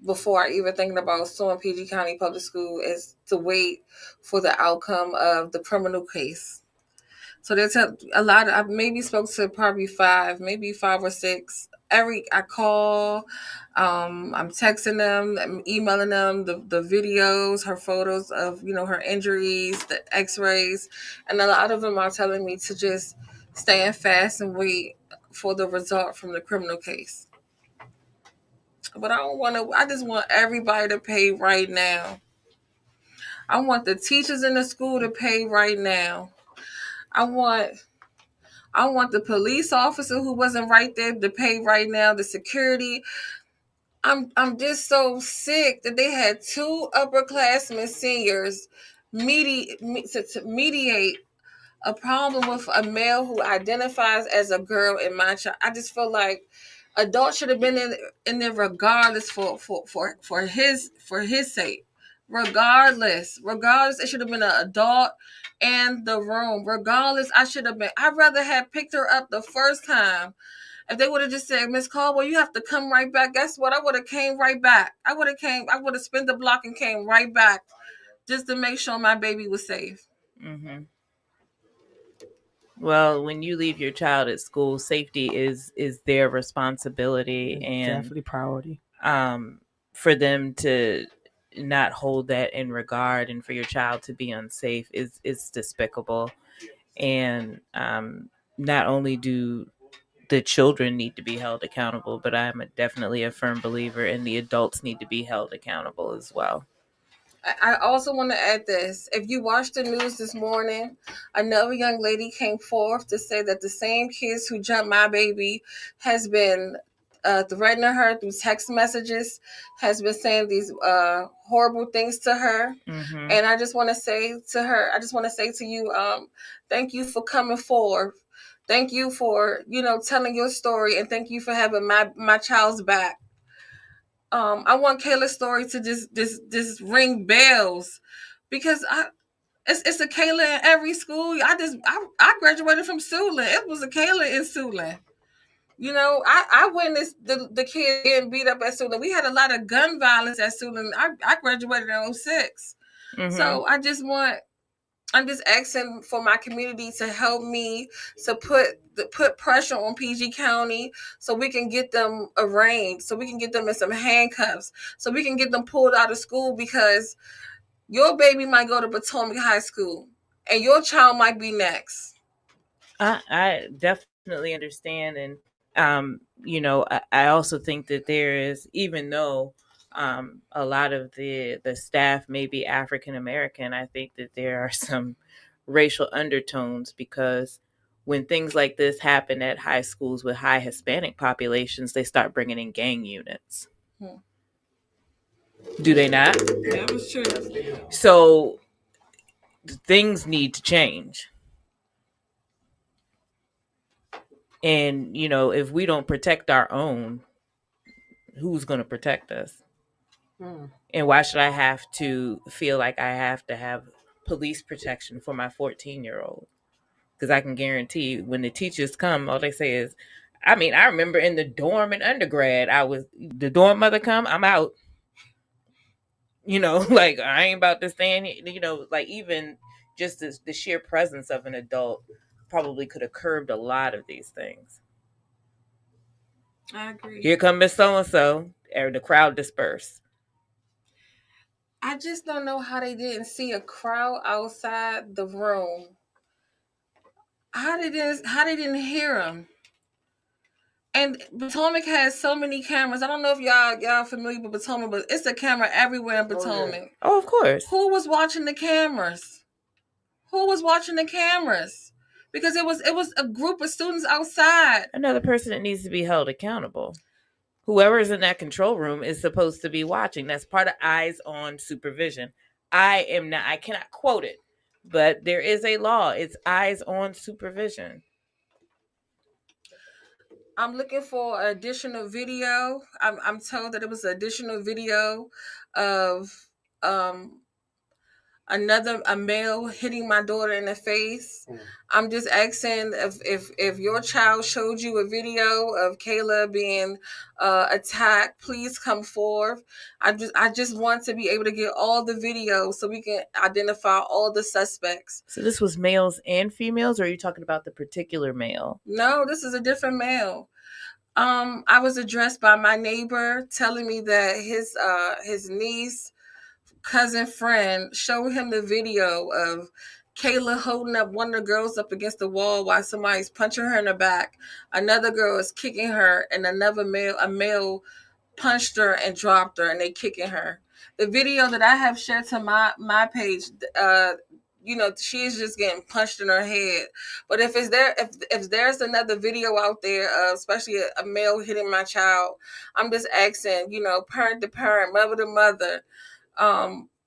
before I even thinking about suing PG County Public School, is to wait for the outcome of the criminal case. So there's a lot. I maybe spoke to probably maybe 5 or 6. I call, I'm texting them, I'm emailing them the videos, her photos of her injuries, the X-rays, and a lot of them are telling me to just stand fast and wait for the result from the criminal case. But I don't want to. I just want everybody to pay right now. I want the teachers in the school to pay right now. I want the police officer who wasn't right there to pay right now. The security. I'm just so sick that they had 2 upperclassmen seniors to mediate a problem with a male who identifies as a girl in my child. I just feel like adults should have been in there regardless for his sake. Regardless, it should have been an adult in the room. Regardless, I'd rather have picked her up the first time. If they would have just said, Miss Caldwell, you have to come right back. Guess what? I would have came right back. I would have spent the block and came right back just to make sure my baby was safe. Mm-hmm. Well, when you leave your child at school, safety is their responsibility, and definitely priority. For them to not hold that in regard, and for your child to be unsafe is despicable. And not only do the children need to be held accountable, but I'm definitely a firm believer in the adults need to be held accountable as well. I also want to add this. If you watched the news this morning, another young lady came forth to say that the same kids who jumped my baby has been threatening her through text messages, has been saying these horrible things to her. Mm-hmm. And I just want to say to you, thank you for coming forward. Thank you for, telling your story, and thank you for having my child's back. I want Kayla's story to just ring bells, because it's a Kayla in every school. I graduated from Siouxland. It was a Kayla in Siouxland. I witnessed the kids getting beat up at Siouxland. We had a lot of gun violence at Siouxland. I graduated in 2006. Mm-hmm. So I'm just asking for my community to help me to put pressure on PG County so we can get them arraigned, so we can get them in some handcuffs, so we can get them pulled out of school, because your baby might go to Potomac High School and your child might be next. I definitely understand. And, I also think that there is, even though a lot of the staff may be African American. I think that there are some racial undertones because when things like this happen at high schools with high Hispanic populations, they start bringing in gang units. Do they not? That was true. So things need to change. And, you know, if we don't protect our own, who's going to protect us? And why should I have to feel like I have to have police protection for my 14-year-old? Because I can guarantee when the teachers come, all they say is, I mean, I remember in the dorm in undergrad, the dorm mother come, I'm out. You know, like I ain't about to stand, you know, like even just the sheer presence of an adult probably could have curbed a lot of these things. I agree. Here come Miss So-and-so, and the crowd dispersed. I just don't know how they didn't see a crowd outside the room. How they didn't hear them. And Potomac has so many cameras. I don't know if y'all familiar with Potomac, but it's a camera everywhere in Potomac. Oh, of course. Who was watching the cameras? Who was watching the cameras? Because it was a group of students outside. Another person that needs to be held accountable. Whoever is in that control room is supposed to be watching. That's part of eyes on supervision. I cannot quote it, but there is a law. It's eyes on supervision. I'm looking for additional video. I'm told that it was additional video of a male hitting my daughter in the face. I'm just asking if your child showed you a video of Kayla being attacked, please come forth. I just want to be able to get all the videos so we can identify all the suspects. So this was males and females, or are you talking about the particular male? No, this is a different male. I was addressed by my neighbor telling me that his niece, cousin, friend showed him the video of Kayla holding up one of the girls up against the wall while somebody's punching her in the back. Another girl is kicking her, and a male punched her and dropped her, and they kicking her. The video that I have shared to my page, you know, she is just getting punched in her head. But if there's another video out there, especially a male hitting my child, I'm just asking, you know, parent to parent, mother to mother,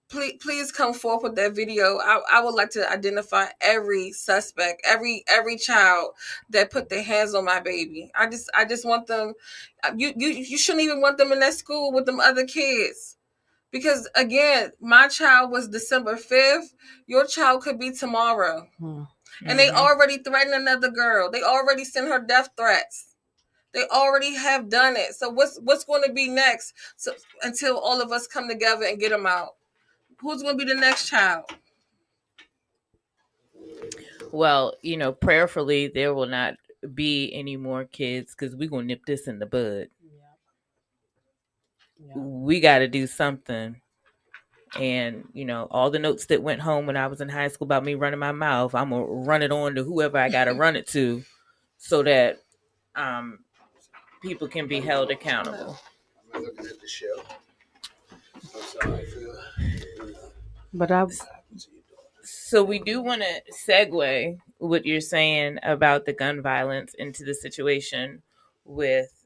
please come forth with that video. I would like to identify every suspect, every child that put their hands on my baby. I just want them. You shouldn't even want them in that school with them other kids. Because again, my child was December 5th. Your child could be tomorrow. And they already threatened another girl. They already sent her death threats. They already have done it. So what's going to be next? So until all of us come together and get them out, who's going to be the next child? Well, you know, prayerfully, there will not be any more kids because we're going to nip this in the bud. We got to do something. And, you know, all the notes that went home when I was in high school about me running my mouth, I'm going to run it on to whoever I got to run it to so that people can be held accountable. I'm looking at the show. I'm sorry So we do want to segue what you're saying about the gun violence into the situation with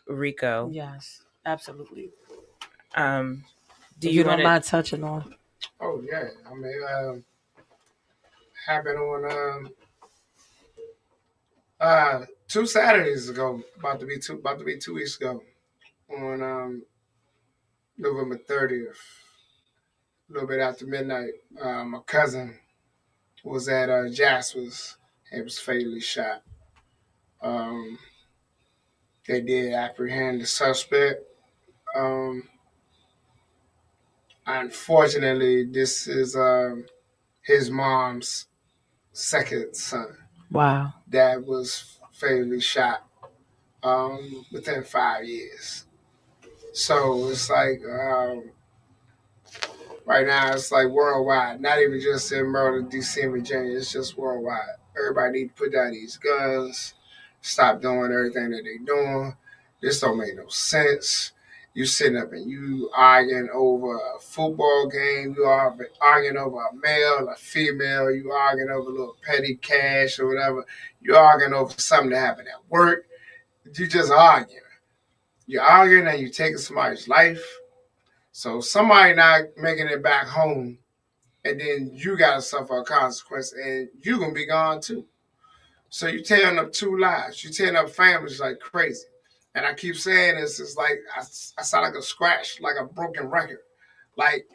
RICO. Yes, absolutely. Do you don't mind touching on? Oh yeah, I mean, happened on 2 Saturdays ago, about to be 2 weeks ago, on November 30th, a little bit after midnight. My cousin was at Jasper's and was fatally shot. They did apprehend the suspect. Unfortunately, this is his mom's second son. Wow. That was fatally shot within 5 years. So it's like right now it's like worldwide, not even just in Maryland, DC, and Virginia. It's just worldwide. Everybody need to put down these guns, stop doing everything that they're doing. This don't make no sense. You sitting up and you arguing over a football game. You are arguing over a male, a female. You arguing over a little petty cash or whatever. You arguing over something that happened at work. You just arguing. You're arguing and you're taking somebody's life. So somebody not making it back home, and then you gotta suffer a consequence, and you gonna be gone too. So you tearing up two lives. You tearing up families like crazy. And I keep saying this, it's like I sound like a scratch, like a broken record. Like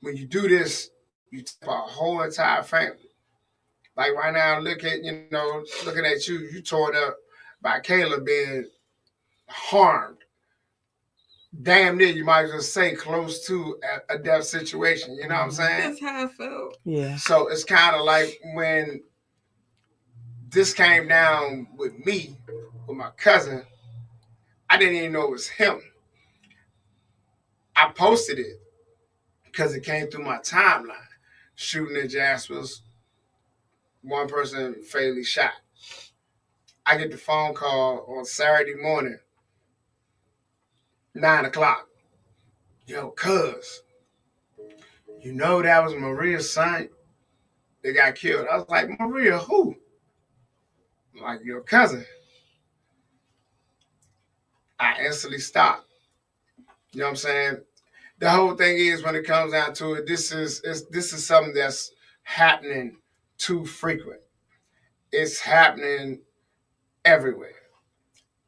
when you do this, you take a whole entire family. Like right now, looking at you, you torn up by Caleb being harmed. Damn near, you might as well say close to a death situation. You know what I'm saying? That's how I felt. Yeah. So it's kind of like when this came down with me, with my cousin, I didn't even know it was him. I posted it because it came through my timeline. Shooting in Jasper's, one person fatally shot. I get the phone call on Saturday morning, 9 o'clock. Yo, cuz, you know that was Maria's son? They got killed. I was like, Maria, who? I'm like, your cousin. I instantly stopped. You know what I'm saying? The whole thing is, when it comes down to it, this is something that's happening too frequent. It's happening everywhere.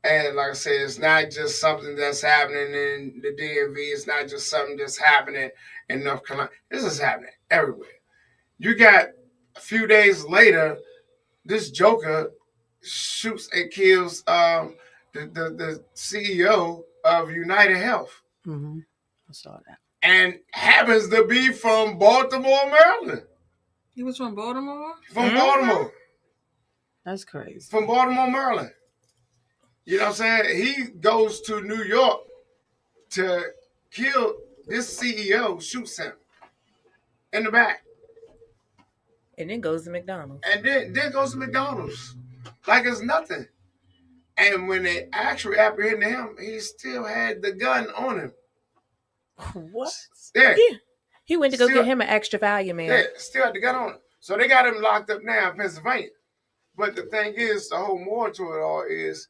And like I said, it's not just something that's happening in the DMV. It's not just something that's happening in North Carolina. This is happening everywhere. You got a few days later, this joker shoots and kills the CEO of United Health. Mm-hmm. I saw that. And happens to be from Baltimore, Maryland. He was from Baltimore? From Baltimore. That's crazy. From Baltimore, Maryland. You know what I'm saying? He goes to New York to kill this CEO, shoots him in the back. And then goes to McDonald's. And then goes to McDonald's. Like it's nothing. And when they actually apprehended him, he still had the gun on him. What? Yeah. He went to go get him an extra value, man. Yeah, still had the gun on him. So they got him locked up now in Pennsylvania. But the thing is, the whole moral to it all is,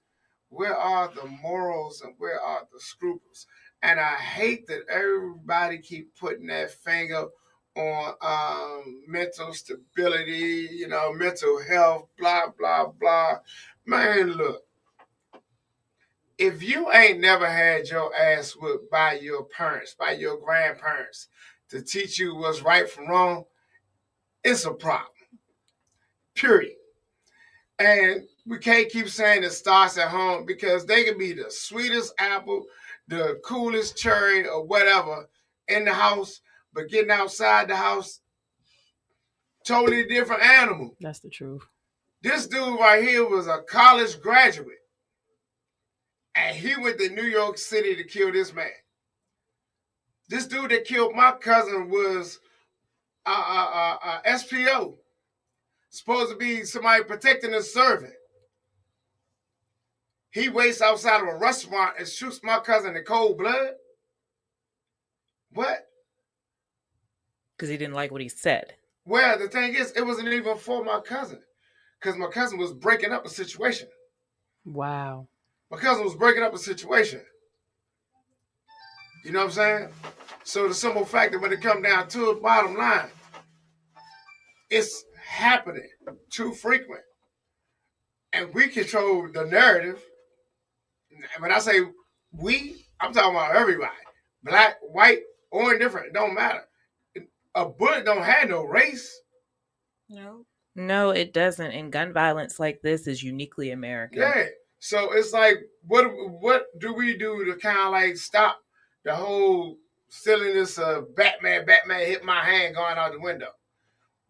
where are the morals and where are the scruples? And I hate that everybody keep putting that finger on mental stability, mental health, blah, blah, blah. Man, look, if you ain't never had your ass whipped by your parents, by your grandparents, to teach you what's right from wrong, it's a problem. Period. And we can't keep saying it starts at home, because they can be the sweetest apple, the coolest cherry or whatever in the house, but getting outside the house, totally different animal. That's the truth. This dude right here was a college graduate, and he went to New York City to kill this man. This dude that killed my cousin was SPO, supposed to be somebody protecting a servant. He waits outside of a restaurant and shoots my cousin in cold blood. What? Because he didn't like what he said. Well, the thing is, it wasn't even for my cousin, because my cousin was breaking up a situation. Wow. My cousin was breaking up a situation. You know what I'm saying? So the simple fact that when it comes down to it, bottom line, it's happening too frequent. And we control the narrative. When I say we, I'm talking about everybody. Black, white, or indifferent, it don't matter. A bullet don't have no race. No. No, it doesn't. And gun violence like this is uniquely American. Yeah. So it's like, what do we do to kind of like stop the whole silliness of Batman hit my hand going out the window?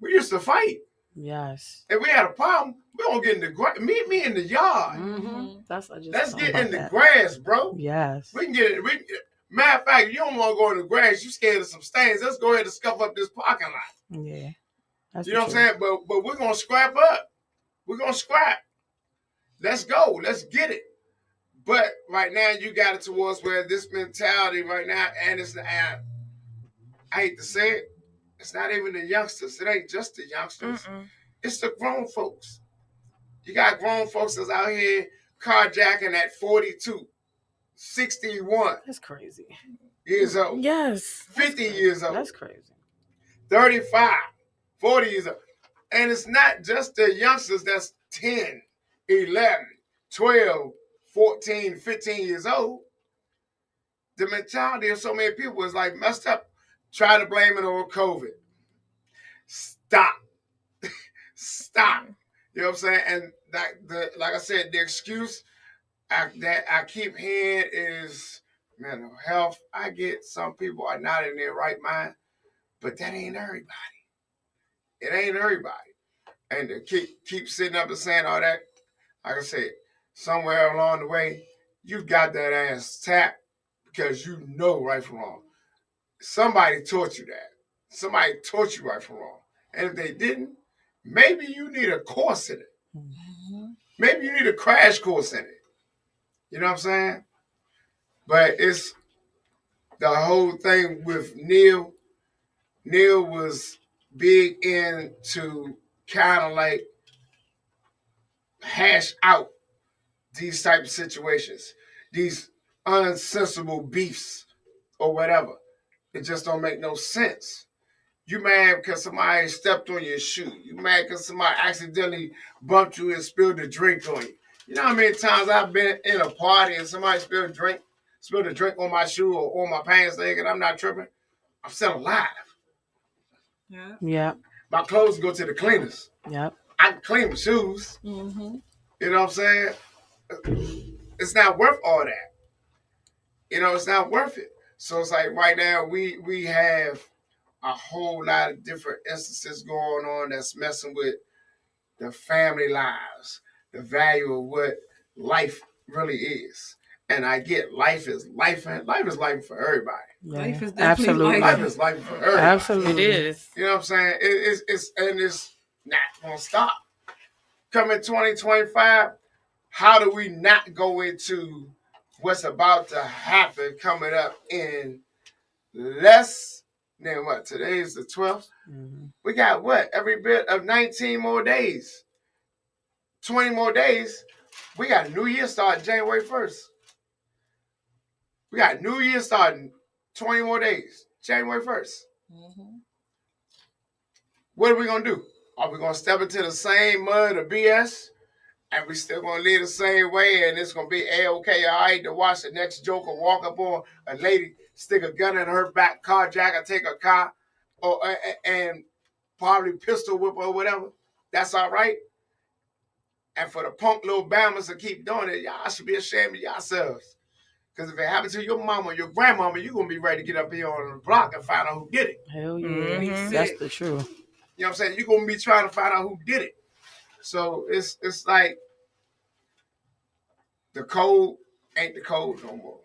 We used to fight. Yes. If we had a problem, we don't get in the grass. Meet me in the yard. Mm-hmm. Let's get in the grass, bro. Yes. We can get it. Matter of fact, you don't want to go in the grass. You scared of some stains. Let's go ahead and scuff up this parking lot. Yeah. You know what I'm saying? But we're gonna scrap up. We're gonna scrap. Let's go. Let's get it. But right now, you got it towards where this mentality right now, and I hate to say it, it's not even the youngsters. It ain't just the youngsters. It's the grown folks. You got grown folks that's out here carjacking at 42, 61. That's crazy. Years old. Yes. 50 years old. That's crazy. 35, 40 years old. And it's not just the youngsters that's 10, 11, 12, 14, 15 years old. The mentality of so many people is like messed up. Try to blame it on COVID. Stop. Stop. You know what I'm saying? And like I said, the excuse that I keep hearing is mental health. I get some people are not in their right mind, but that ain't everybody. It ain't everybody. And to keep sitting up and saying all that, like I said, somewhere along the way, you got that ass tapped because you know right from wrong. Somebody taught you that. Somebody taught you right from wrong. And if they didn't, maybe you need a course in it. Maybe you need a crash course in it. You know what I'm saying? But it's the whole thing with Neil. Neil was big into kind of like hash out these type of situations, these unsensible beefs or whatever. It just don't make no sense. You mad because somebody stepped on your shoe. You mad because somebody accidentally bumped you and spilled a drink on you. You know how many times I've been in a party and somebody spilled a drink on my shoe or on my pants leg and I'm not tripping? I'm still alive. Yeah. My clothes go to the cleaners. Yep. I can clean my shoes. You know what I'm saying? It's not worth all that. You know, it's not worth it. So it's like right now we have a whole lot of different instances going on that's messing with the family lives, the value of what life really is. And I get life is life, and life is life for everybody. Yeah. Life is definitely Life is life for everybody. Absolutely. It is. You know what I'm saying? It's not gonna stop. Coming 2025, how do we not go into what's about to happen coming up in less than what? Today is the 12th. We got what? Every bit of 19 more days. 20 more days. We got New Year starting January 1st. We got New Year starting 20 more days. January 1st. What are we going to do? Are we going to step into the same mud of BS? And we still going to live the same way and it's going to be A-okay, all right, to watch the next joker walk up on a lady, stick a gun in her back, carjack her, take her car, and probably pistol whip her or whatever. That's all right? And for the punk little Bammers to keep doing it, y'all should be ashamed of yourselves. Because if it happens to your mama or your grandmama, you're going to be ready to get up here on the block and find out who did it. Hell yeah. That's the truth. You know what I'm saying? You're going to be trying to find out who did it. So it's like the code ain't the code no more.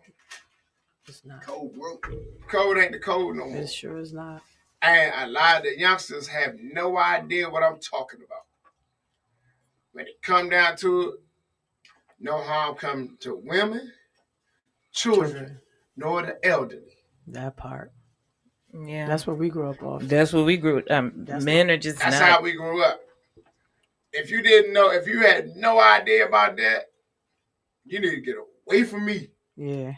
It's not. Code broke. Code ain't the code no more. It sure is not. And a lot of the youngsters have no idea what I'm talking about. When it come down to it, no harm come to women, children, nor the elderly. That part. Yeah. That's what we grew up off. That's what we grew up. Men are just That's not. how we grew up. If you didn't know, if you had no idea about that, you need to get away from me. Yeah.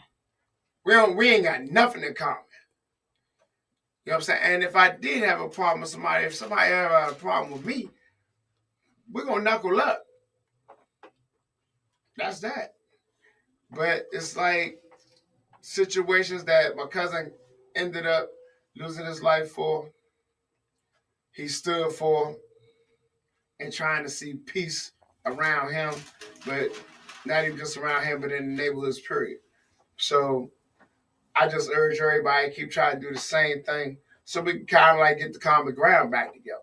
We ain't got nothing in common. You know what I'm saying? And if I did have a problem with somebody, if somebody ever had a problem with me, we're going to knuckle up. That's that. But it's like situations that my cousin ended up losing his life for, he stood for, and trying to see peace around him, but not even just around him, but in the neighborhoods, period. So I just urge everybody to keep trying to do the same thing so we can kind of like get the common ground back together.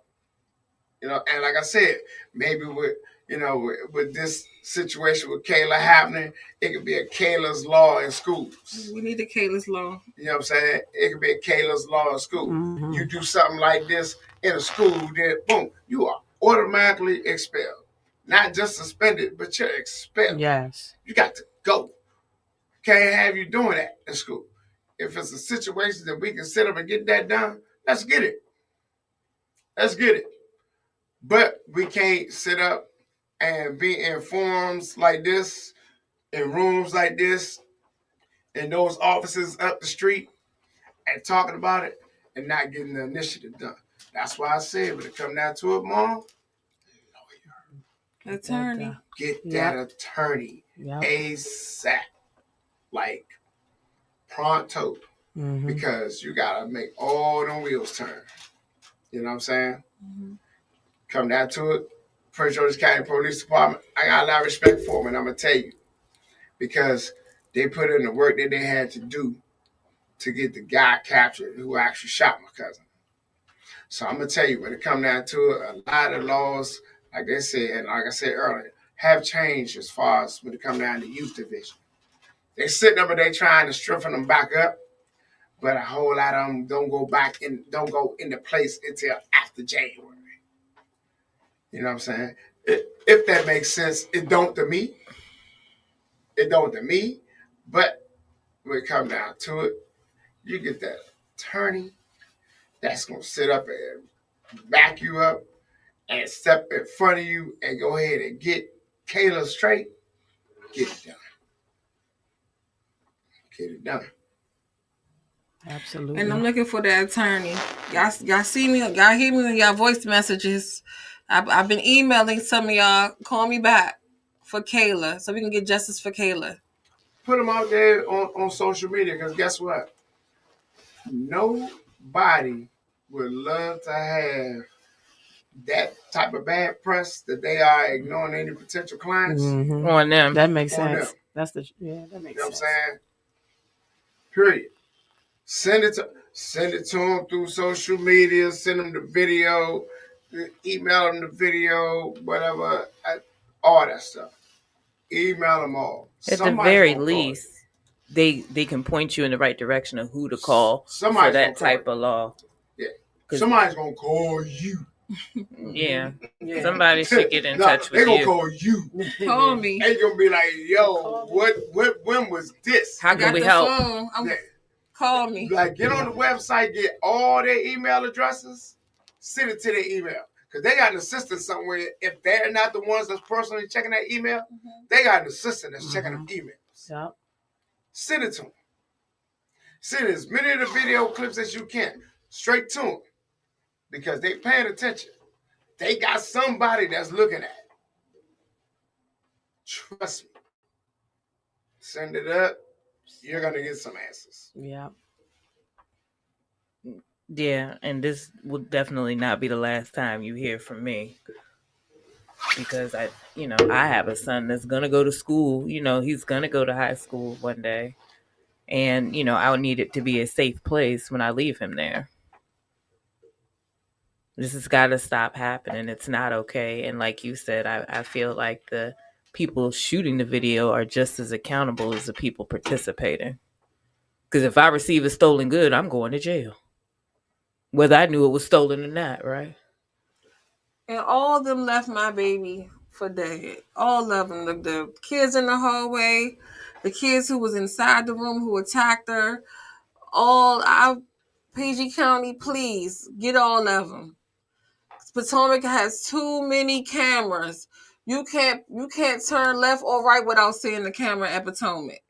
You know, and like I said, maybe with this situation with Kayla happening, it could be a Kayla's law in schools. We need the Kayla's law. You know what I'm saying? It could be a Kayla's law in school. You do something like this in a school, then boom, you are automatically expelled. Not just suspended, but you're expelled. Yes. You got to go. can't have you doing that in school. If it's a situation that we can sit up and get that done, let's get it. Let's get it. But we can't sit up and be in forums like this, in rooms like this, in those offices up the street, and talking about it and not getting the initiative done. That's why I said when it come down to it, Mom, Attorney. get that attorney ASAP, like pronto, because you gotta make all them wheels turn. You know what I'm saying? Come down to it, Prince George's County Police Department, I got a lot of respect for them, and I'm gonna tell you, because they put in the work that they had to do to get the guy captured who actually shot my cousin. So I'm gonna tell you, when it come down to it, a lot of laws, like they said, and like I said earlier, have changed as far as when it come down to youth division. They sitting up and they trying to strengthen them back up, but a whole lot of them don't go into place until after January. You know what I'm saying? If that makes sense, it don't to me. It don't to me, but when it come down to it, you get that attorney that's gonna sit up and back you up and step in front of you and go ahead and get Kayla straight. Get it done. Get it done. Absolutely. And I'm looking for that attorney. Y'all see me? Y'all hear me in y'all voice messages? I've been emailing some of y'all. Call me back for Kayla so we can get justice for Kayla. Put them out there on social media, because guess what? Nobody would love to have that type of bad press that they are ignoring any potential clients on them. That makes sense. them. That's that makes You know sense. what I'm saying? Period. Send it to them through social media. Send them the video, email them the video, whatever, all that stuff. Email them all. At the very least, they can point you in the right direction of who to call for that type of law. Yeah, somebody's gonna call you. Yeah. Somebody should get in touch with you. They're gonna call you. Call me. They're gonna be like, yo, when was this? How can we help? Call me. Like, get on the website, get all their email addresses, send it to their email. Because they got an assistant somewhere. If they're not the ones that's personally checking that email, they got an assistant that's checking them emails. Yep. Send it to them. Send as many of the video clips as you can, straight to them. Because they paying attention. They got somebody that's looking at it. Trust me. Send it up. You're going to get some answers. Yeah. Yeah, and this will definitely not be the last time you hear from me. Because I have a son that's going to go to school. He's going to go to high school one day. And, I'll need it to be a safe place when I leave him there. This has got to stop happening. It's not okay. And like you said, I feel like the people shooting the video are just as accountable as the people participating. Because if I receive a stolen good, I'm going to jail. Whether I knew it was stolen or not, right? And all of them left my baby for dead. All of them. The kids in the hallway, the kids who was inside the room who attacked her. PG County, please, get all of them. Potomac has too many cameras. You can't turn left or right without seeing the camera at Potomac.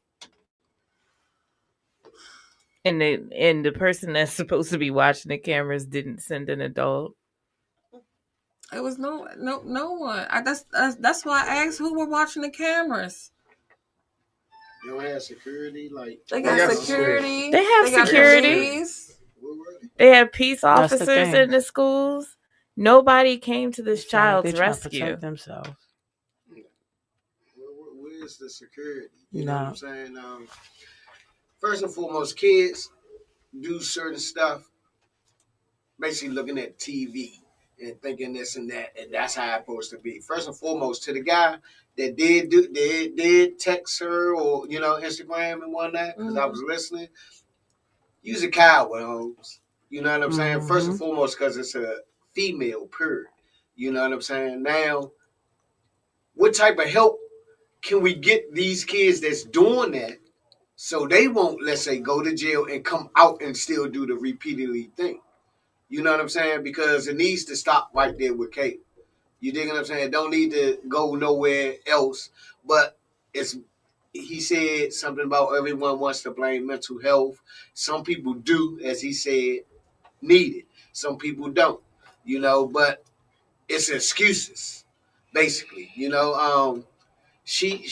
And the person that's supposed to be watching the cameras didn't send an adult. It was no one. That's why I asked who were watching the cameras. You don't have security, like they got security. They have security. They have peace officers in the schools. Nobody came to this child's rescue. To protect themselves. Where's the security? You know what I'm saying? First and foremost, kids do certain stuff, basically looking at TV and thinking this and that, and that's how it's supposed to be. First and foremost, to the guy that did text her or Instagram and whatnot, because I was listening. You's a coward, Holmes. You know what I'm saying? First and foremost, because it's a female, period. You know what I'm saying? Now, what type of help can we get these kids that's doing that So they won't, let's say, go to jail and come out and still do the repeatedly thing. You know what I'm saying? Because it needs to stop right there with Kate. You dig what I'm saying? Don't need to go nowhere else. But he said something about everyone wants to blame mental health. Some people do, as he said, need it. Some people don't. But it's excuses, basically. She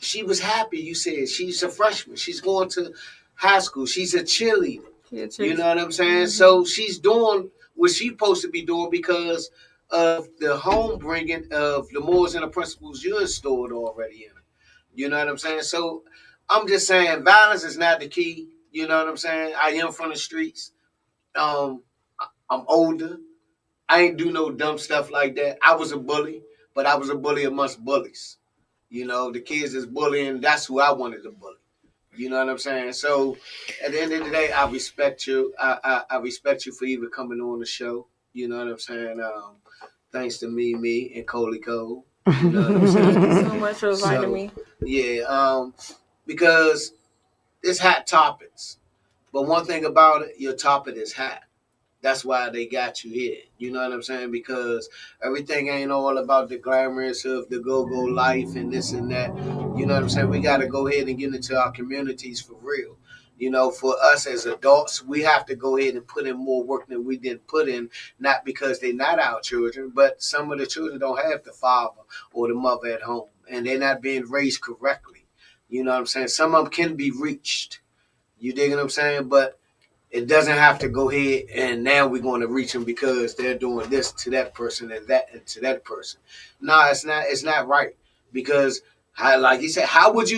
she was happy. You said she's a freshman. She's going to high school. She's a cheerleader. You know what I'm saying? Mm-hmm. So she's doing what she's supposed to be doing because of the home bringing of the morals and the principles you installed already in her. You know what I'm saying? So I'm just saying violence is not the key. You know what I'm saying? I am from the streets. I'm older. I ain't do no dumb stuff like that. I was a bully, but I was a bully amongst bullies. The kids is bullying. That's who I wanted to bully. You know what I'm saying? So at the end of the day, I respect you. I respect you for even coming on the show. You know what I'm saying? Thanks to me, and Coley Cole. You know what I'm saying? Thank you so much for inviting me. Yeah, because it's hot topics. But one thing about it, your topic is hot. That's why they got you here. You know what I'm saying? Because everything ain't all about the glamorous of the go-go life and this and that. You know what I'm saying? We got to go ahead and get into our communities for real. For us as adults, we have to go ahead and put in more work than we didn't put in, not because they're not our children, but some of the children don't have the father or the mother at home, and they're not being raised correctly. You know what I'm saying? Some of them can be reached. You dig what I'm saying? But it doesn't have to go ahead and now we're going to reach them because they're doing this to that person and that and to that person. No, it's not. It's not right because, like you said, how would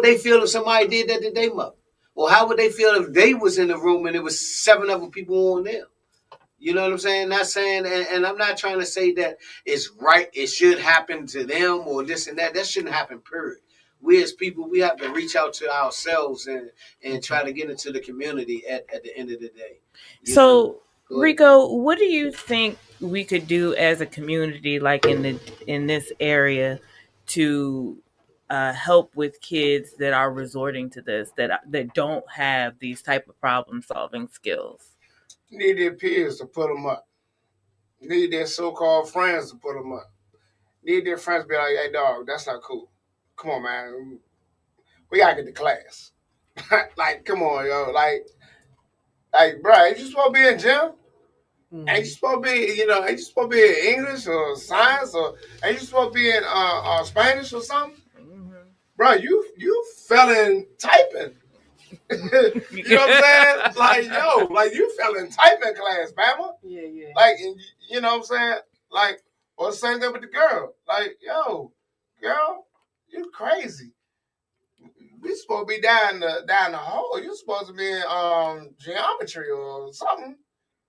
they feel if somebody did that to their mother? Or how would they feel if they was in the room and there was 7 other people on there? You know what I'm saying? Not saying, and I'm not trying to say that it's right. It should happen to them or this and that. That shouldn't happen. Period. We as people, we have to reach out to ourselves and try to get into the community at the end of the day. So, RICO, what do you think we could do as a community, like in this area, to help with kids that are resorting to this, that don't have these type of problem solving skills? Need their peers to put them up. Need their so-called friends to put them up. Need their friends to be like, hey, dog, that's not cool. Come on, man. We got to get to class. Like, come on, yo. Like, bro, ain't you supposed to be in gym? Mm-hmm. Ain't you supposed to be, ain't you supposed to be in English or science or ain't you supposed to be in Spanish or something? Mm-hmm. Bro, you fell in typing. You know what I'm saying? Like, yo, like you fell in typing class, Bama. Yeah. Like, you know what I'm saying? Like, or the same thing with the girl. Like, yo, girl, you crazy. We supposed to be down the hole. You supposed to be in geometry or something.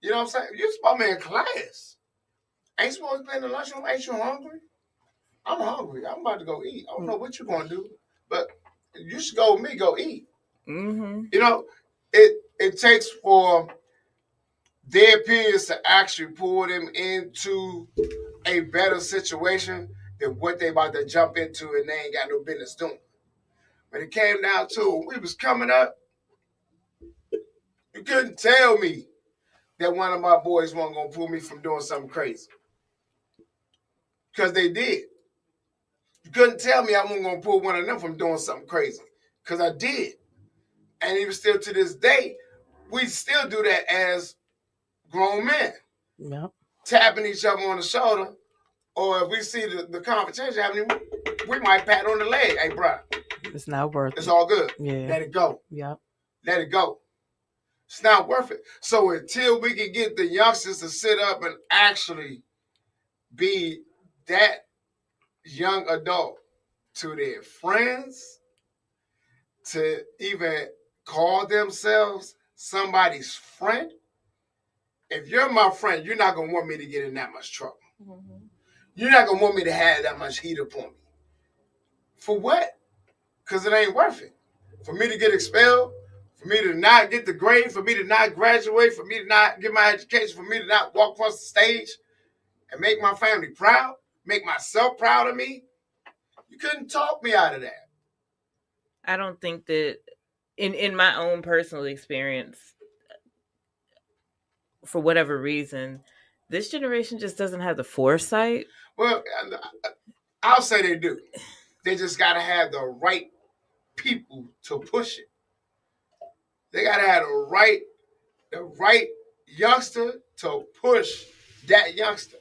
You know what I'm saying? You supposed to be in class. Ain't supposed to be in the lunchroom. Ain't you hungry? I'm hungry. I'm about to go eat. I don't know what you're gonna do, but you should go with me. Go eat. Mm-hmm. It takes for their peers to actually pull them into a better situation than what they about to jump into and they ain't got no business doing. When it came down to it, we was coming up, you couldn't tell me that one of my boys wasn't gonna pull me from doing something crazy. Because they did. You couldn't tell me I wasn't gonna pull one of them from doing something crazy. Because I did. And even still to this day, we still do that as grown men. Yep. Tapping each other on the shoulder, or if we see the conversation happening, we might pat on the leg. Hey, bro, it's not worth it. It's all good. Yeah. Let it go. Yep. Let it go. It's not worth it. So until we can get the youngsters to sit up and actually be that young adult to their friends, to even call themselves somebody's friend, if you're my friend, you're not going to want me to get in that much trouble. Mm-hmm. You're not going to want me to have that much heat upon me. For what? Because it ain't worth it. For me to get expelled, for me to not get the grade, for me to not graduate, for me to not get my education, for me to not walk across the stage and make my family proud, make myself proud of me, you couldn't talk me out of that. I don't think that in my own personal experience, for whatever reason, this generation just doesn't have the foresight. Well, I'll say they do. They just got to have the right people to push it. They got to have the right youngster to push that youngster.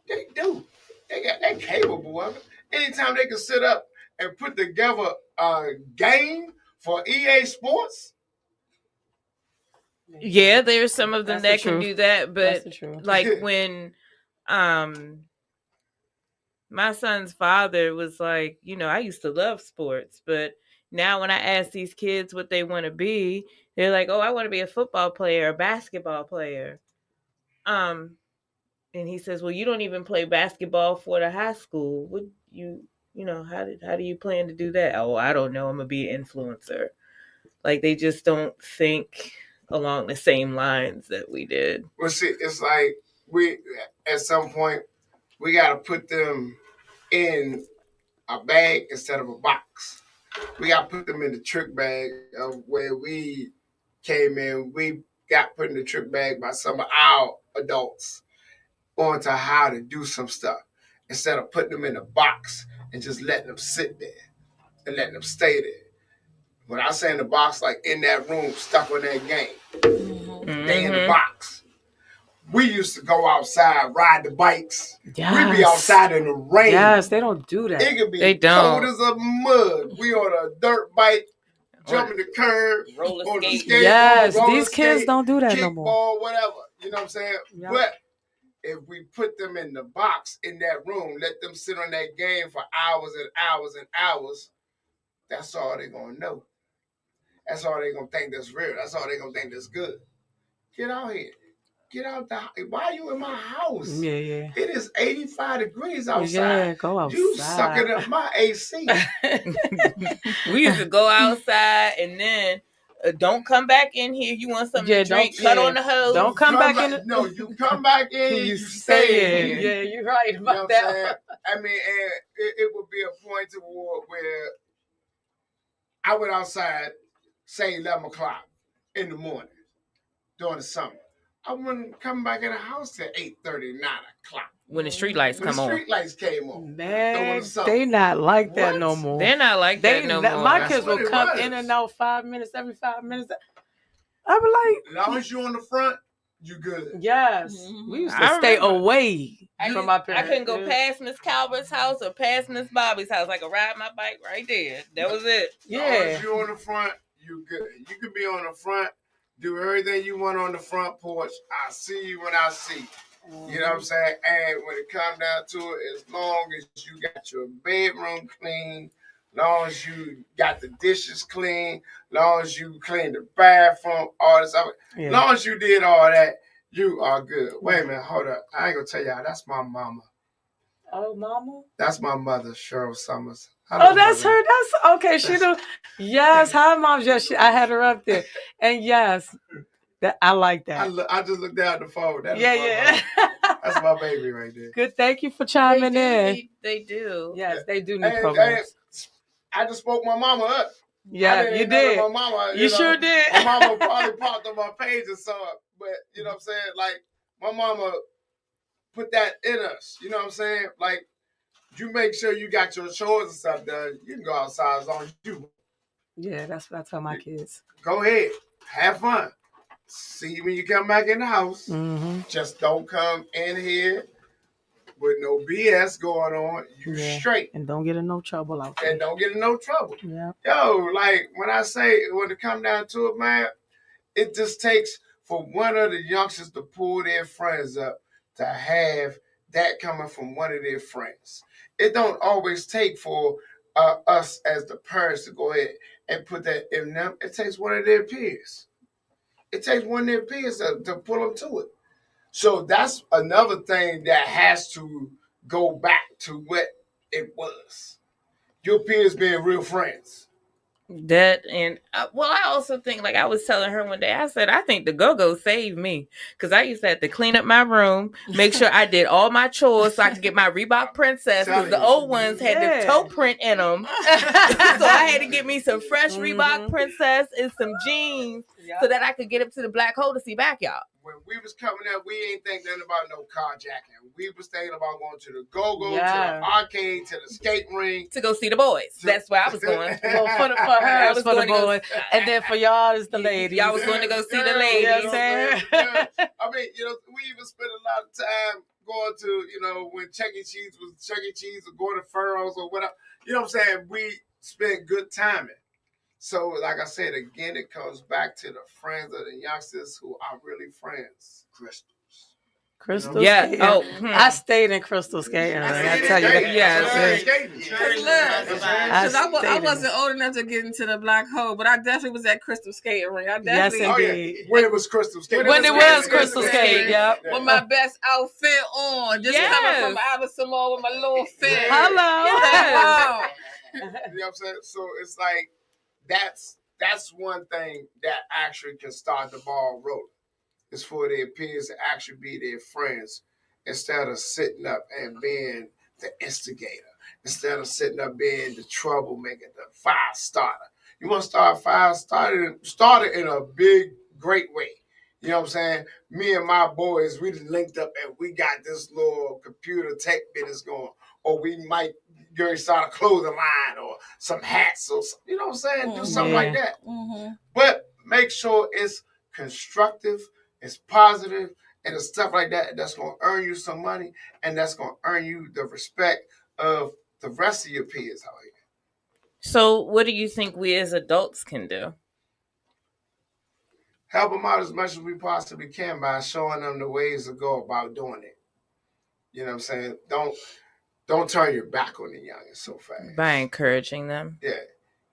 They do. They're capable of it. Anytime they can sit up and put together a game for EA Sports. Yeah, there's some of them That's that can the do that, but That's the truth. like when my son's father was like, I used to love sports, but now when I ask these kids what they want to be, they're like, oh, I want to be a football player, a basketball player. And he says, well, you don't even play basketball for the high school. What how do you plan to do that? Oh, I don't know. I'm going to be an influencer. Like, they just don't think along the same lines that we did. Well, see, it's like at some point, we got to put them in a bag instead of a box. We got to put them in the trick bag of where we came in. We got put in the trick bag by some of our adults onto how to do some stuff instead of putting them in a box and just letting them sit there and letting them stay there. When I say in the box, like in that room, stuck on that game, they in the box. We used to go outside, ride the bikes. Yes. We'd be outside in the rain. Yes, they don't do that. It could be cold as a mud. We on a dirt bike, jumping the curb, roller on the skate. skateboard, Yes, roller these kids skate, don't do that no more. kickball, whatever. You know what I'm saying? Yep. But if we put them in the box in that room, let them sit on that game for hours and hours and hours, that's all they're going to know. That's all they're going to think that's real. That's all they're going to think that's good. Get out here. Get out the house. Why are you in my house? Yeah. It is 85 degrees outside. Yeah, go outside. You sucking up my AC. We used to go outside and then don't come back in here. You want something to drink? Cut on the hose. Don't come back in. No, you come back in. You stay in. Yeah, you're right about you know that. I mean, and it would be a point toward where I went outside, say 11 o'clock in the morning during the summer. I wouldn't come back in the house till 8:30, 9 o'clock. When the street lights come on. The street lights came on. Man, they not like that no more. They're not like that no more. My kids will come in and out 5 minutes, every 5 minutes. I be like, as long as you on the front, you good. Yes. We used to stay away from my parents. I couldn't go past Miss Calvert's house or past Miss Bobby's house. I could ride my bike right there. That was it. Yeah. As long as you on the front, you good. You could be on the front. Do everything you want on the front porch. I see you when I see you. You know what I'm saying? And when it comes down to it, as long as you got your bedroom clean, as long as you got the dishes clean, as long as you clean the bathroom, all this other. As long as you did all that, you are good. Wait a minute, hold up. I ain't gonna tell y'all, that's my mama. Oh, mama? That's my mother, Cheryl Summers. Oh, that's her. That's okay. She do. Yes, hi, mom. Yes, I had her up there, and yes, I like that. I just looked down at the phone. That's that's my baby right there. Good. Thank you for chiming in. They do. Yes, they do need programs. I just spoke my mama up. Yeah, you did. My mama, you sure did. My mama probably popped on my page and saw it, but you know what I'm saying? Like my mama put that in us. You know what I'm saying? Like. You make sure you got your chores and stuff done. You can go outside as long as you want. Yeah, that's what I tell my kids. Go ahead. Have fun. See when you come back in the house. Mm-hmm. Just don't come in here with no BS going on. You straight. And don't get in no trouble out there. And don't get in no trouble. Yeah. Yo, like when I say, when it come down to it, man, it just takes for one of the youngsters to pull their friends up to have that coming from one of their friends. It don't always take for us as the parents to go ahead and put that in them. It takes one of their peers. It takes one of their peers to pull them to it. So that's another thing that has to go back to what it was. Your peers being real friends. That and well, I also think, like I was telling her one day, I said I think the go-go saved me because I used to have to clean up my room, make sure I did all my chores so I could get my Reebok Princess because the old ones had the toe print in them. So I had to get me some fresh Reebok Princess and some jeans so that I could get up to the black hole to see backyard. When we was coming up, we ain't think nothing about no carjacking. We was thinking about going to the go-go, to the arcade, to the skate ring. To go see the boys. That's where I was going. Well, for her, it was for the boys. And then for y'all, it's the ladies. Y'all was going to go see the ladies. You know what I'm saying? I mean, we even spent a lot of time going to, when Chuck E. Cheese was Chuck E. Cheese or going to Furrows or whatever. You know what I'm saying? We spent good timing. So, like I said, again, it comes back to the friends of the youngsters who are really friends. Crystal yeah. skating. Oh, I stayed in crystal skating. I tell you that. Because I wasn't old enough to get into the black hole, but I definitely was at crystal skating ring. I definitely. Yes, indeed. When it was crystal skating. When it was crystal skating. Yep. With my best outfit on, just coming from Ava Samoa with my little fit. Hello. You know what I'm saying? So it's like that's one thing that actually can start the ball rolling. It's for their peers to actually be their friends instead of sitting up and being the instigator, instead of sitting up being the troublemaker, the fire starter. You want to start a fire starter in a big, great way. You know what I'm saying? Me and my boys, we just linked up and we got this little computer tech business going. Or we might start a clothing line or some hats or something. You know what I'm saying? Do something like that. Mm-hmm. But make sure it's constructive, it's positive, and it's stuff like that that's going to earn you some money and that's going to earn you the respect of the rest of your peers out here. So what do you think we as adults can do? Help them out as much as we possibly can by showing them the ways to go about doing it. You know what I'm saying? Don't turn your back on the youngins so fast. By encouraging them. Yeah.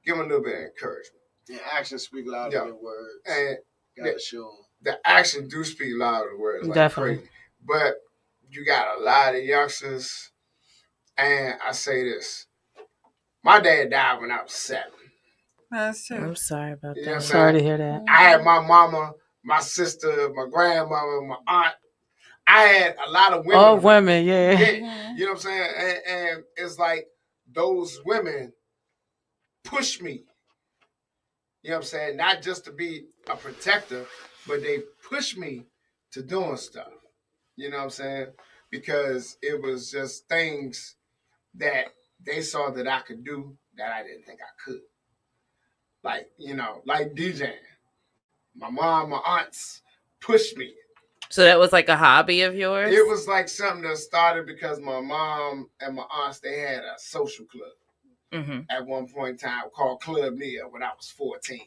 Give them a little bit of encouragement. Yeah, actions speak louder than words. And gotta show them. The action do speak louder than words. Like definitely. Crazy. But you got a lot of youngsters, and I say this. My dad died when I was 7. That's true. I'm sorry about that. I'm sorry to hear that. I had my mama, my sister, my grandmother, my aunt. I had a lot of women. Oh, women, yeah. You know what I'm saying? And it's like those women push me. You know what I'm saying? Not just to be a protector, but they push me to doing stuff. You know what I'm saying? Because it was just things that they saw that I could do that I didn't think I could. Like, like DJing. My mom, my aunts pushed me. So that was like a hobby of yours? It was like something that started because my mom and my aunts, they had a social club at one point in time called Club Nia when I was 14.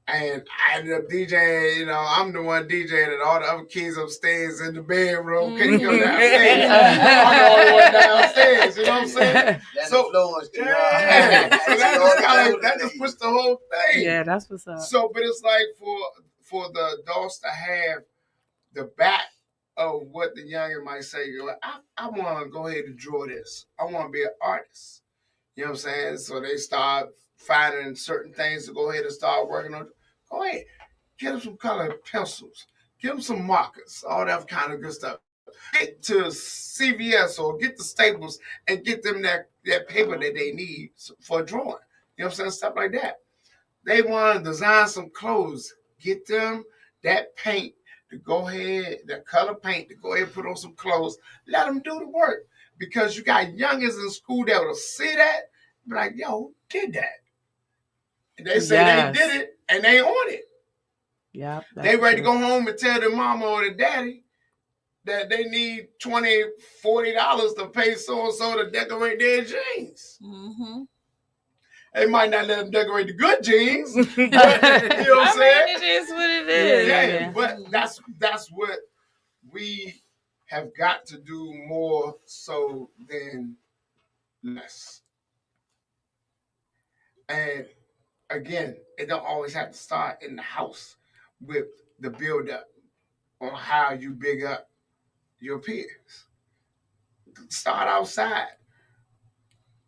And I ended up DJing, I'm the one DJing and all the other kids upstairs in the bedroom couldn't go downstairs. I'm the only one downstairs, you know what I'm saying? So that just pushed the whole thing. Yeah, that's what's up. So, but it's like for the adults to have the back of what the youngin might say, I want to go ahead and draw this. I want to be an artist. You know what I'm saying? So they start finding certain things to go ahead and start working on. Go ahead. Get them some colored pencils. Get them some markers. All that kind of good stuff. Get to CVS or get the Staples and get them that paper that they need for drawing. You know what I'm saying? Stuff like that. They want to design some clothes. Get them that paint to go ahead, that color paint to go ahead and put on some clothes. Let them do the work. Because you got youngins in school that will see that, be like, yo, who did that? And they say they did it, and they on it. Yeah. They ready to go home and tell their mama or their daddy that they need $20, $40 to pay so-and-so to decorate their jeans. Mm-hmm. They might not let them decorate the good jeans. But, you know what I'm saying? It is what it is. Yeah. But that's what we have got to do more so than less. And again, it don't always have to start in the house with the build-up on how you big up your peers. Start outside.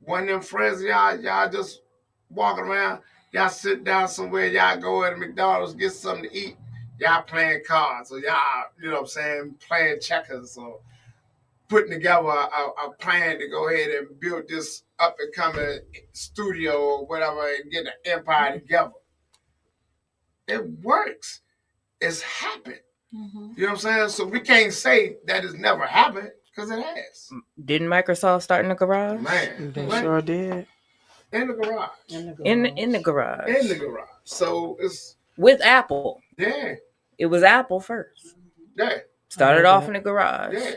One of them friends, y'all just walking around, Y'all sit down somewhere, y'all go at McDonald's, get something to eat. Y'all playing cards, or y'all, you know what I'm saying, playing checkers, or putting together a plan to go ahead and build this up and coming studio or whatever and get an empire together. It works. It's happened. Mm-hmm. You know what I'm saying? So we can't say that it's never happened because it has. Didn't Microsoft start in the garage? Man, they sure did. In the garage. In the garage. In the garage. So it's with Apple. Yeah. It was Apple first. Yeah. Started off in the garage. Yeah.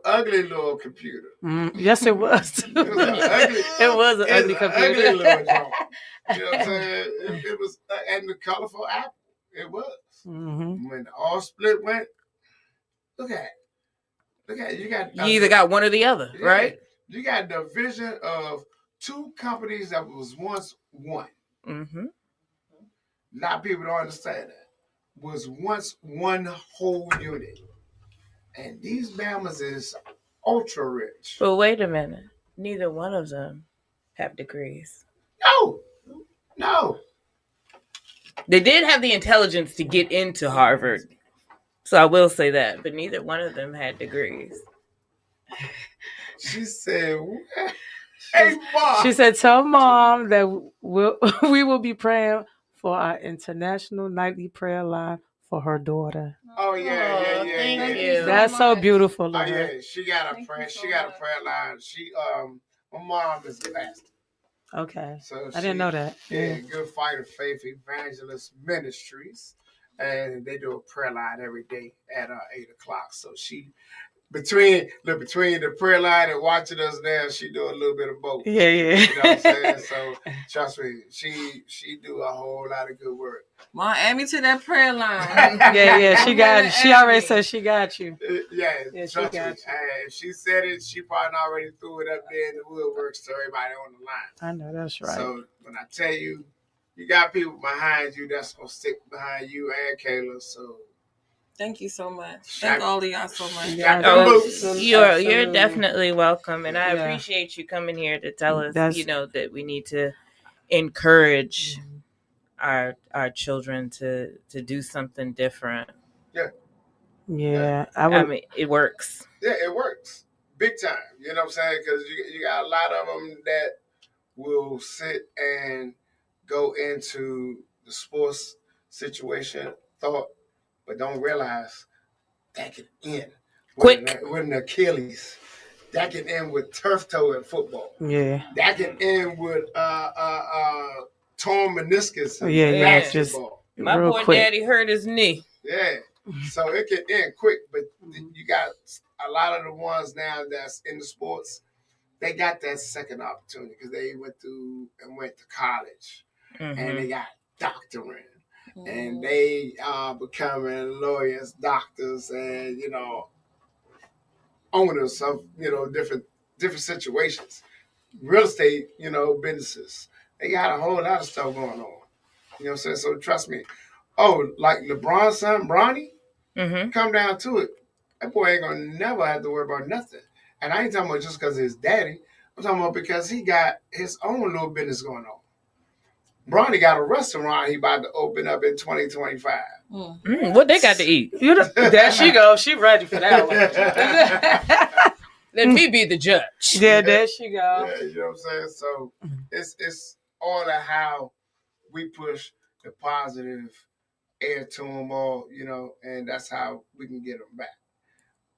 Ugly little computer. Yes, it was. It was an ugly computer. Ugly little junk. You know what I'm saying? It was, and the colorful Apple. It was. Mm-hmm. When all split went, look at it. You either got one or the other, right? You got the vision of two companies that was once one. Mm-hmm. A lot of people don't understand that. Was once one whole unit. And these Bamas is ultra rich. But wait a minute. Neither one of them have degrees. No. They did have the intelligence to get into Harvard. So I will say that. But neither one of them had degrees. She said, hey, Mom. She said, tell Mom that we will be praying for our international nightly prayer line for her daughter. Oh yeah. Thank you. That's so beautiful. Oh yeah, she got a prayer. She got a prayer line. My mom is a pastor. Okay. So I didn't know that. Yeah, Good Fight of Faith Evangelist Ministries, and they do a prayer line every day at 8:00. So she. Between the prayer line and watching us now, she do a little bit of both. Yeah. You know what I'm saying? So trust me, she do a whole lot of good work. Mom, add me to that prayer line. Yeah, she got. She already said she got you. Yeah, she got you. If she said it, she probably already threw it up there in the woodworks to everybody on the line. I know that's right. So when I tell you, you got people behind you that's gonna stick behind you and Kayla. So. Thank you so much. Thank all of y'all so much. You're definitely welcome, and I appreciate you coming here to tell us, that we need to encourage our children to do something different. Yeah. I mean, it works. Yeah, it works big time. You know what I'm saying? Because you got a lot of them that will sit and go into the sports situation, but don't realize that can end quick with an Achilles. That can end with turf toe in football. Yeah. That can end with torn meniscus in basketball. My poor daddy hurt his knee. Yeah. So it can end quick, but you got a lot of the ones now that's in the sports, they got that second opportunity because they went to college and they got doctorate. And they are becoming lawyers, doctors, and owners of different situations, real estate, businesses. They got a whole lot of stuff going on. You know what I'm saying? So trust me. Oh, like LeBron's son, Bronny, come down to it. That boy ain't gonna never have to worry about nothing. And I ain't talking about just because of his daddy. I'm talking about because he got his own little business going on. Bronny got a restaurant he about to open up in 2025. What they got to eat? There she goes. She ready for that one. Let me be the judge. Yeah, there she goes. Yeah, you know what I'm saying? So it's all of how we push the positive air to them all, and that's how we can get them back.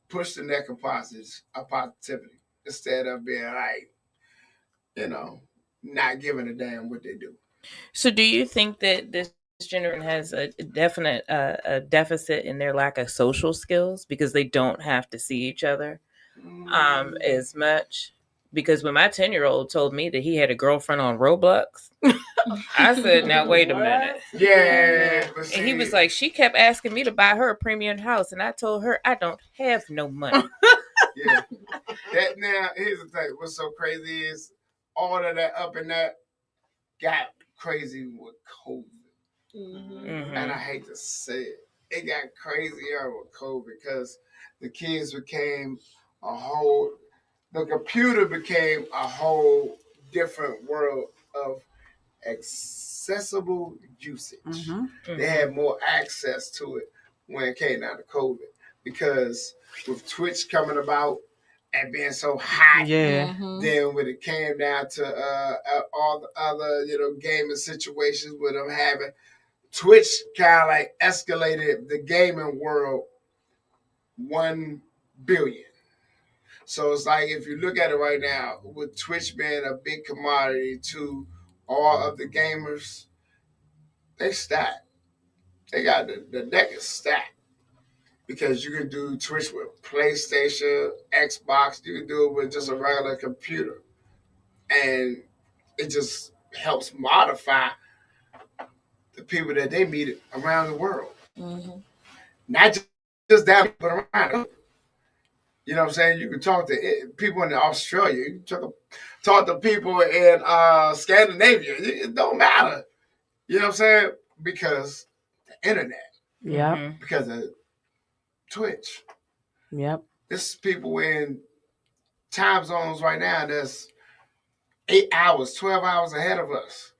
Push the neck of positivity instead of being like, not giving a damn what they do. So do you think that this generation has a definite a deficit in their lack of social skills because they don't have to see each other as much? Because when my 10-year-old told me that he had a girlfriend on Roblox, I said, now wait a minute. Yeah. And he was like, she kept asking me to buy her a premium house. And I told her, I don't have no money. Yeah. Now, here's the thing. What's so crazy is all of that up and that got crazy with COVID. And I hate to say it. It got crazier with COVID because the kids became the computer became a whole different world of accessible usage. Mm-hmm. They had more access to it when it came down to COVID, because with Twitch coming about and being so hot, Yeah. then when it came down to all the other gaming situations with them having Twitch, kind of like escalated the gaming world 1 billion. So it's like, if you look at it right now, with Twitch being a big commodity to all of the gamers, they stacked. They got the deck is stacked, because you can do Twitch with PlayStation, Xbox. You can do it with just a regular computer, and it just helps modify the people that they meet around the world. Not just that, but around it. You know what I'm saying? You can talk to people in Australia. You can talk to people in Scandinavia. It don't matter. You know what I'm saying? Because the internet. Yeah. Because of Twitch. Yep. This is people in time zones right now that's 8 hours, 12 hours ahead of us.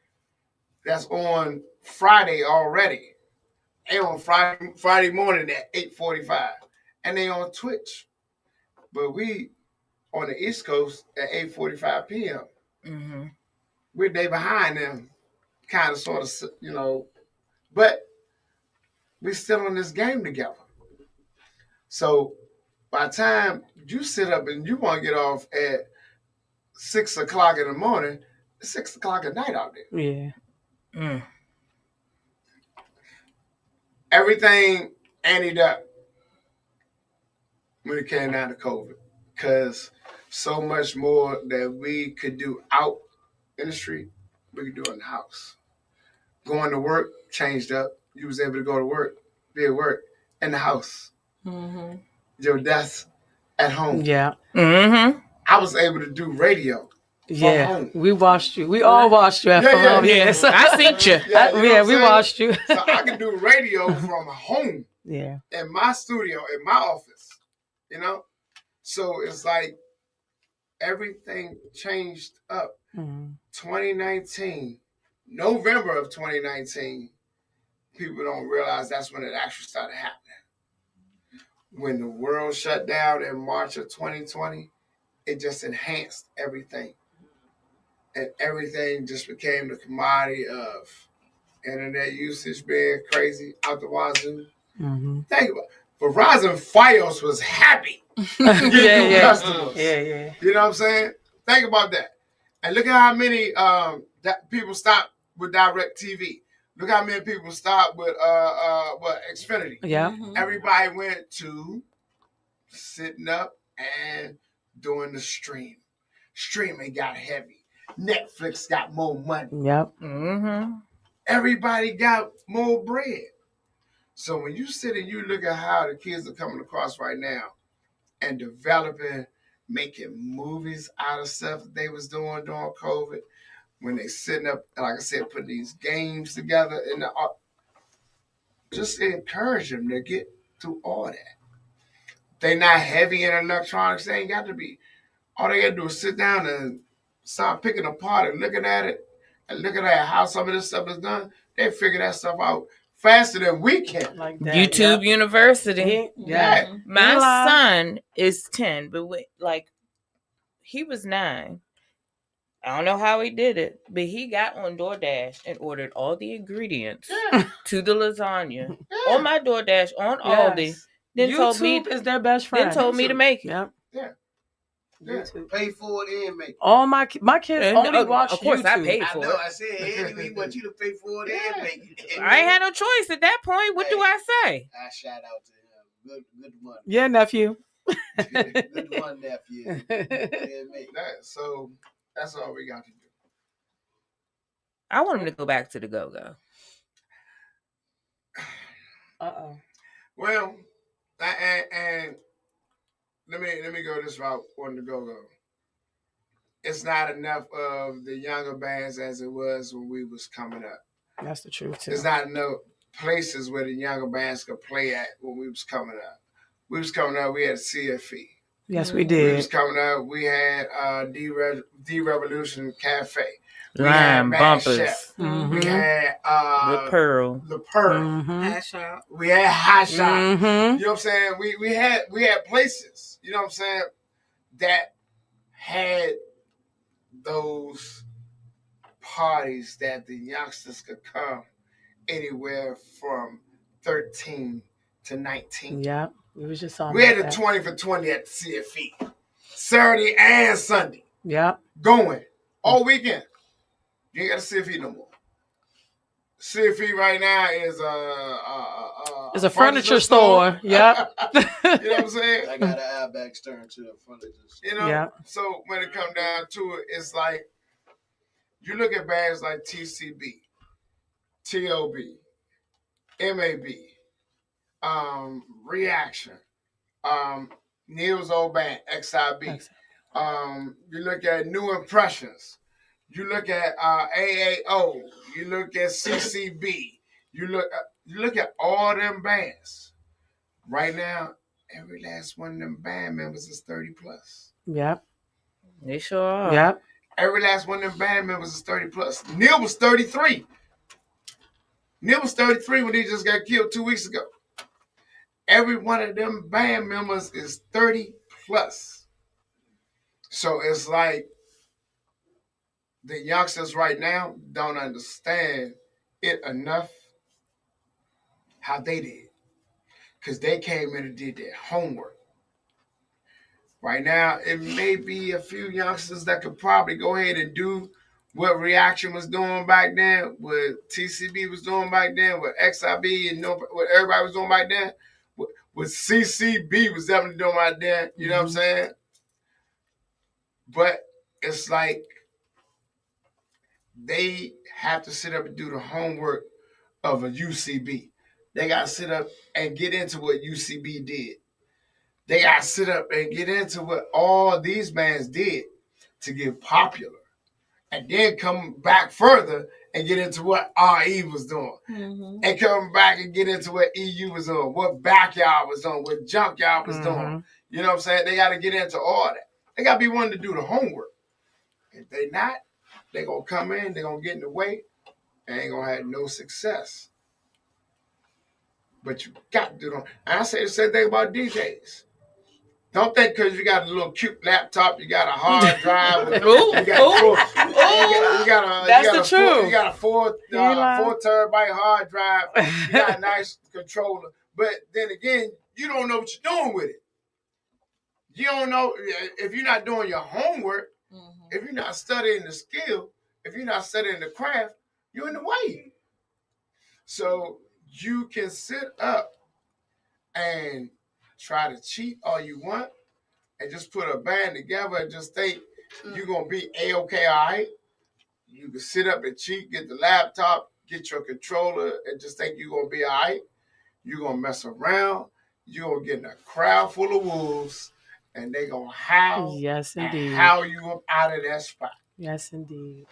That's on Friday already. They on Friday morning at 8:45. And they on Twitch. But we on the East Coast at 8:45 p.m. We're day behind them, kind of, sort of, but we're still in this game together. So by the time you sit up and you want to get off at 6 o'clock in the morning, it's 6 o'clock at night out there. Yeah. Everything ended up when it came down to COVID, because so much more that we could do out in the street, we could do in the house. Going to work changed up. You was able to go to work, be at work, in the house. Your desk at home. Yeah. I was able to do radio from home. We watched you. We all watched you from home. Yes, I seen you. We watched you. So I can do radio from home. Yeah. In my studio, in my office. So it's like everything changed up. 2019, November of 2019, people don't realize that's when it actually started happening. When the world shut down in March of 2020, it just enhanced everything. And everything just became the commodity of internet usage being crazy out the wazoo. Think about it. Verizon Fios was happy getting new customers. Yeah. You know what I'm saying? Think about that. And look at how many that people stopped with DirecTV. Look how many people stopped with Xfinity. Yeah. Everybody went to sitting up and doing the stream. Streaming got heavy. Netflix got more money. Yep. Everybody got more bread. So when you sit and you look at how the kids are coming across right now and developing, making movies out of stuff that they was doing during COVID, when they sitting up, like I said, putting these games together, and just encourage them to get through all that. They not heavy in electronics. They ain't got to be. All they got to do is sit down and start picking apart and looking at it and looking at how some of this stuff is done. They figure that stuff out faster than we can. Like that. YouTube University. Yeah. My son is 10, but he was 9. I don't know how he did it, but he got on DoorDash and ordered all the ingredients to the lasagna on my DoorDash on Aldi. Then YouTube is their best friend. Then told me to make it. Yep. Yeah. YouTube. Pay for it and make it. All my kids only watch YouTube. Of course, I paid for it. I know. I said, anyway, he want you to pay for it and make it. I ain't had no choice at that point. What do I say? I shout out to him. Good one. Yeah, nephew. Good one, nephew. So that's all we got to do. I want him to go back to the go-go. Well, and let me go this route on the go-go. It's not enough of the younger bands as it was when we was coming up. That's the truth too. There's not enough places where the younger bands could play at when we was coming up. We was coming up, we had CFE. Yes, we We did. was coming up. We had D Revolution Cafe. We Lime had Mad bumpers. Chef. Mhm. We had The Pearl. Mhm. Hot shot. We had Hot Shot. Mhm. You know what I'm saying? We had places, you know what I'm saying, that had those parties that the youngsters could come anywhere from 13 to 19. Yeah, we was just on We had a that. 20 for 20 at the CFE. Saturday and Sunday. Yeah. Going all weekend. You ain't got a CFE no more. CFE right now is It's a furniture store. Yep. You know what I'm saying? I got an airbags turned to the furniture. You know? Yeah. So when it come down to it, it's like you look at bands like TCB, TOB, MAB, Reaction, Neil's old band, XIB. You look at New Impressions. You look at AAO. You look at CCB. You look at all them bands. Right now, every last one of them band members is 30 plus. Yep. They sure are. Yep. Every last one of them band members is 30 plus. Neil was 33. Neil was 33 when he just got killed 2 weeks ago. Every one of them band members is 30 plus. So it's like the youngsters right now don't understand it enough how they did. Because they came in and did their homework. Right now, it may be a few youngsters that could probably go ahead and do what Reaction was doing back then, what TCB was doing back then, what XIB and what everybody was doing back then, what CCB was definitely doing back then. You know what I'm saying? But it's like they have to sit up and do the homework of a UCB. They got to sit up and get into what UCB did. They got to sit up and get into what all these bands did to get popular. And then come back further and get into what RE was doing. Mm-hmm. And come back and get into what EU was doing, what Backyard was doing, what Junkyard was doing. You know what I'm saying? They got to get into all that. They got to be willing to do the homework. If they not, they going to come in, they going to get in the way, and ain't going to have no success. But you got to do them. And I say the same thing about DJs. Don't think because you got a little cute laptop, you got a hard drive. You got a four terabyte hard drive. You got a nice controller. But then again, you don't know what you're doing with it. You don't know if you're not doing your homework, if you're not studying the skill, if you're not studying the craft, you're in the way. So you can sit up and try to cheat all you want and just put a band together and just think you're going to be A-okay, all right? You can sit up and cheat, get the laptop, get your controller, and just think you're going to be all right. You're going to mess around. You're going to get in a crowd full of wolves, and they're going to howl. Yes, indeed. And howl you up out of that spot. Yes, indeed.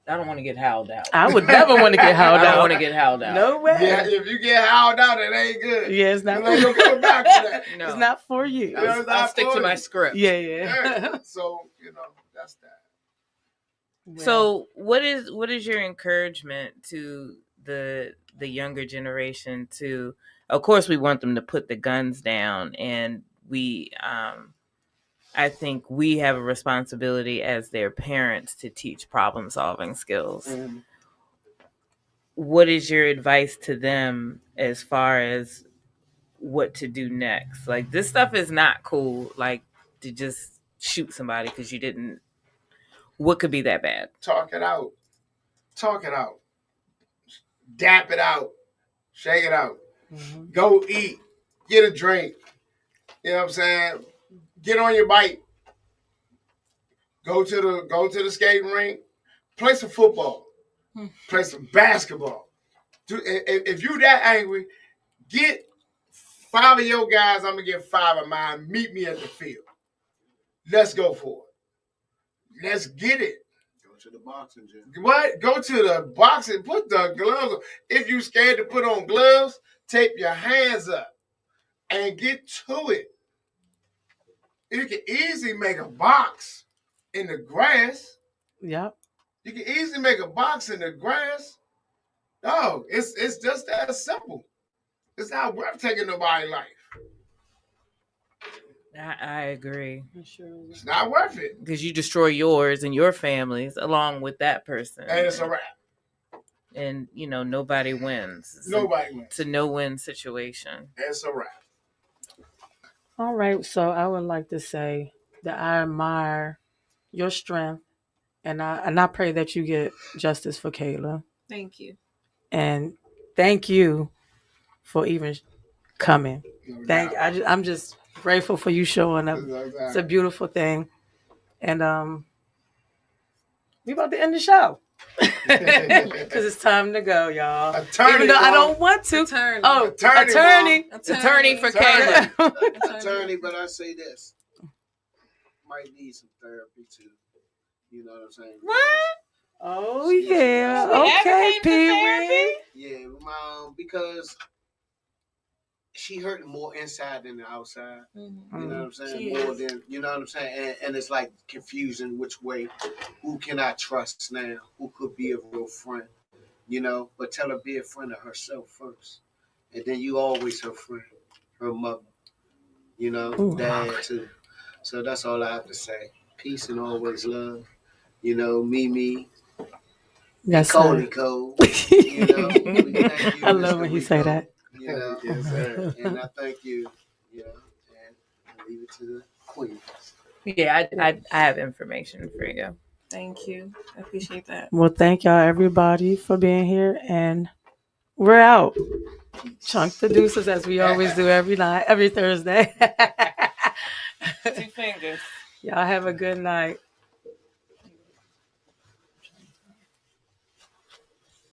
I don't want to get howled out. I would never want to get howled out. I don't want to get howled out. No way. Yeah, if you get howled out, it ain't good. Yeah, it's not. You ain't gonna come back to that. No. It's not for you. I'll stick to my script. Yeah. So that's that. Well, So what is your encouragement to the younger generation to? Of course, we want them to put the guns down, and we I think we have a responsibility as their parents to teach problem solving skills. Mm-hmm. What is your advice to them as far as what to do next? Like, this stuff is not cool, like to just shoot somebody because you didn't. What could be that bad? Talk it out. Dap it out. Shake it out. Mm-hmm. Go eat. Get a drink. You know what I'm saying? Get on your bike. Go to the skating rink. Play some football. Play some basketball. If you that angry, get 5 of your guys. I'm gonna get 5 of mine. Meet me at the field. Let's go for it. Let's get it. Go to the boxing gym. What? Go to the boxing. Put the gloves on. If you scared to put on gloves, tape your hands up and get to it. You can easily make a box in the grass. Yep. You can easily make a box in the grass. No, it's just that simple. It's not worth taking nobody's life. I agree. It's not worth it. Because you destroy yours and your family's along with that person. And it's a wrap. And, nobody wins. Nobody wins. It's a no-win situation. It's a wrap. All right. So I would like to say that I admire your strength, and I pray that you get justice for Kayla. Thank you. And thank you for even coming. I'm just grateful for you showing up. It's a beautiful thing. And we about to end the show. Because it's time to go, y'all. Even though I don't want to. Attorney for Kayla. Attorney, but I say this. Might need some therapy too. You know what I'm saying? What? Oh, yeah. Okay, Pee-wee. Yeah, Mom, because she hurt more inside than the outside. Mm-hmm. You know what I'm saying? More than, you know what I'm saying? And it's like confusion which way. Who can I trust now? Who could be a real friend? You know? But tell her be a friend of herself first. And then you always her friend. Her mother. You know? Ooh, Dad too. So that's all I have to say. Peace and always love. You know, Mimi. Yes, Cody sir. Cole. You know? We thank you, I love Mr. when you Rico. say that. You know, yes, sir. And I thank you. You know, and I leave it to the queen. Yeah, I have information for you. Thank you. I appreciate that. Well, thank y'all, everybody, for being here. And we're out. Chunk the deuces as we always do every night, every Thursday. 2 fingers. Y'all have a good night.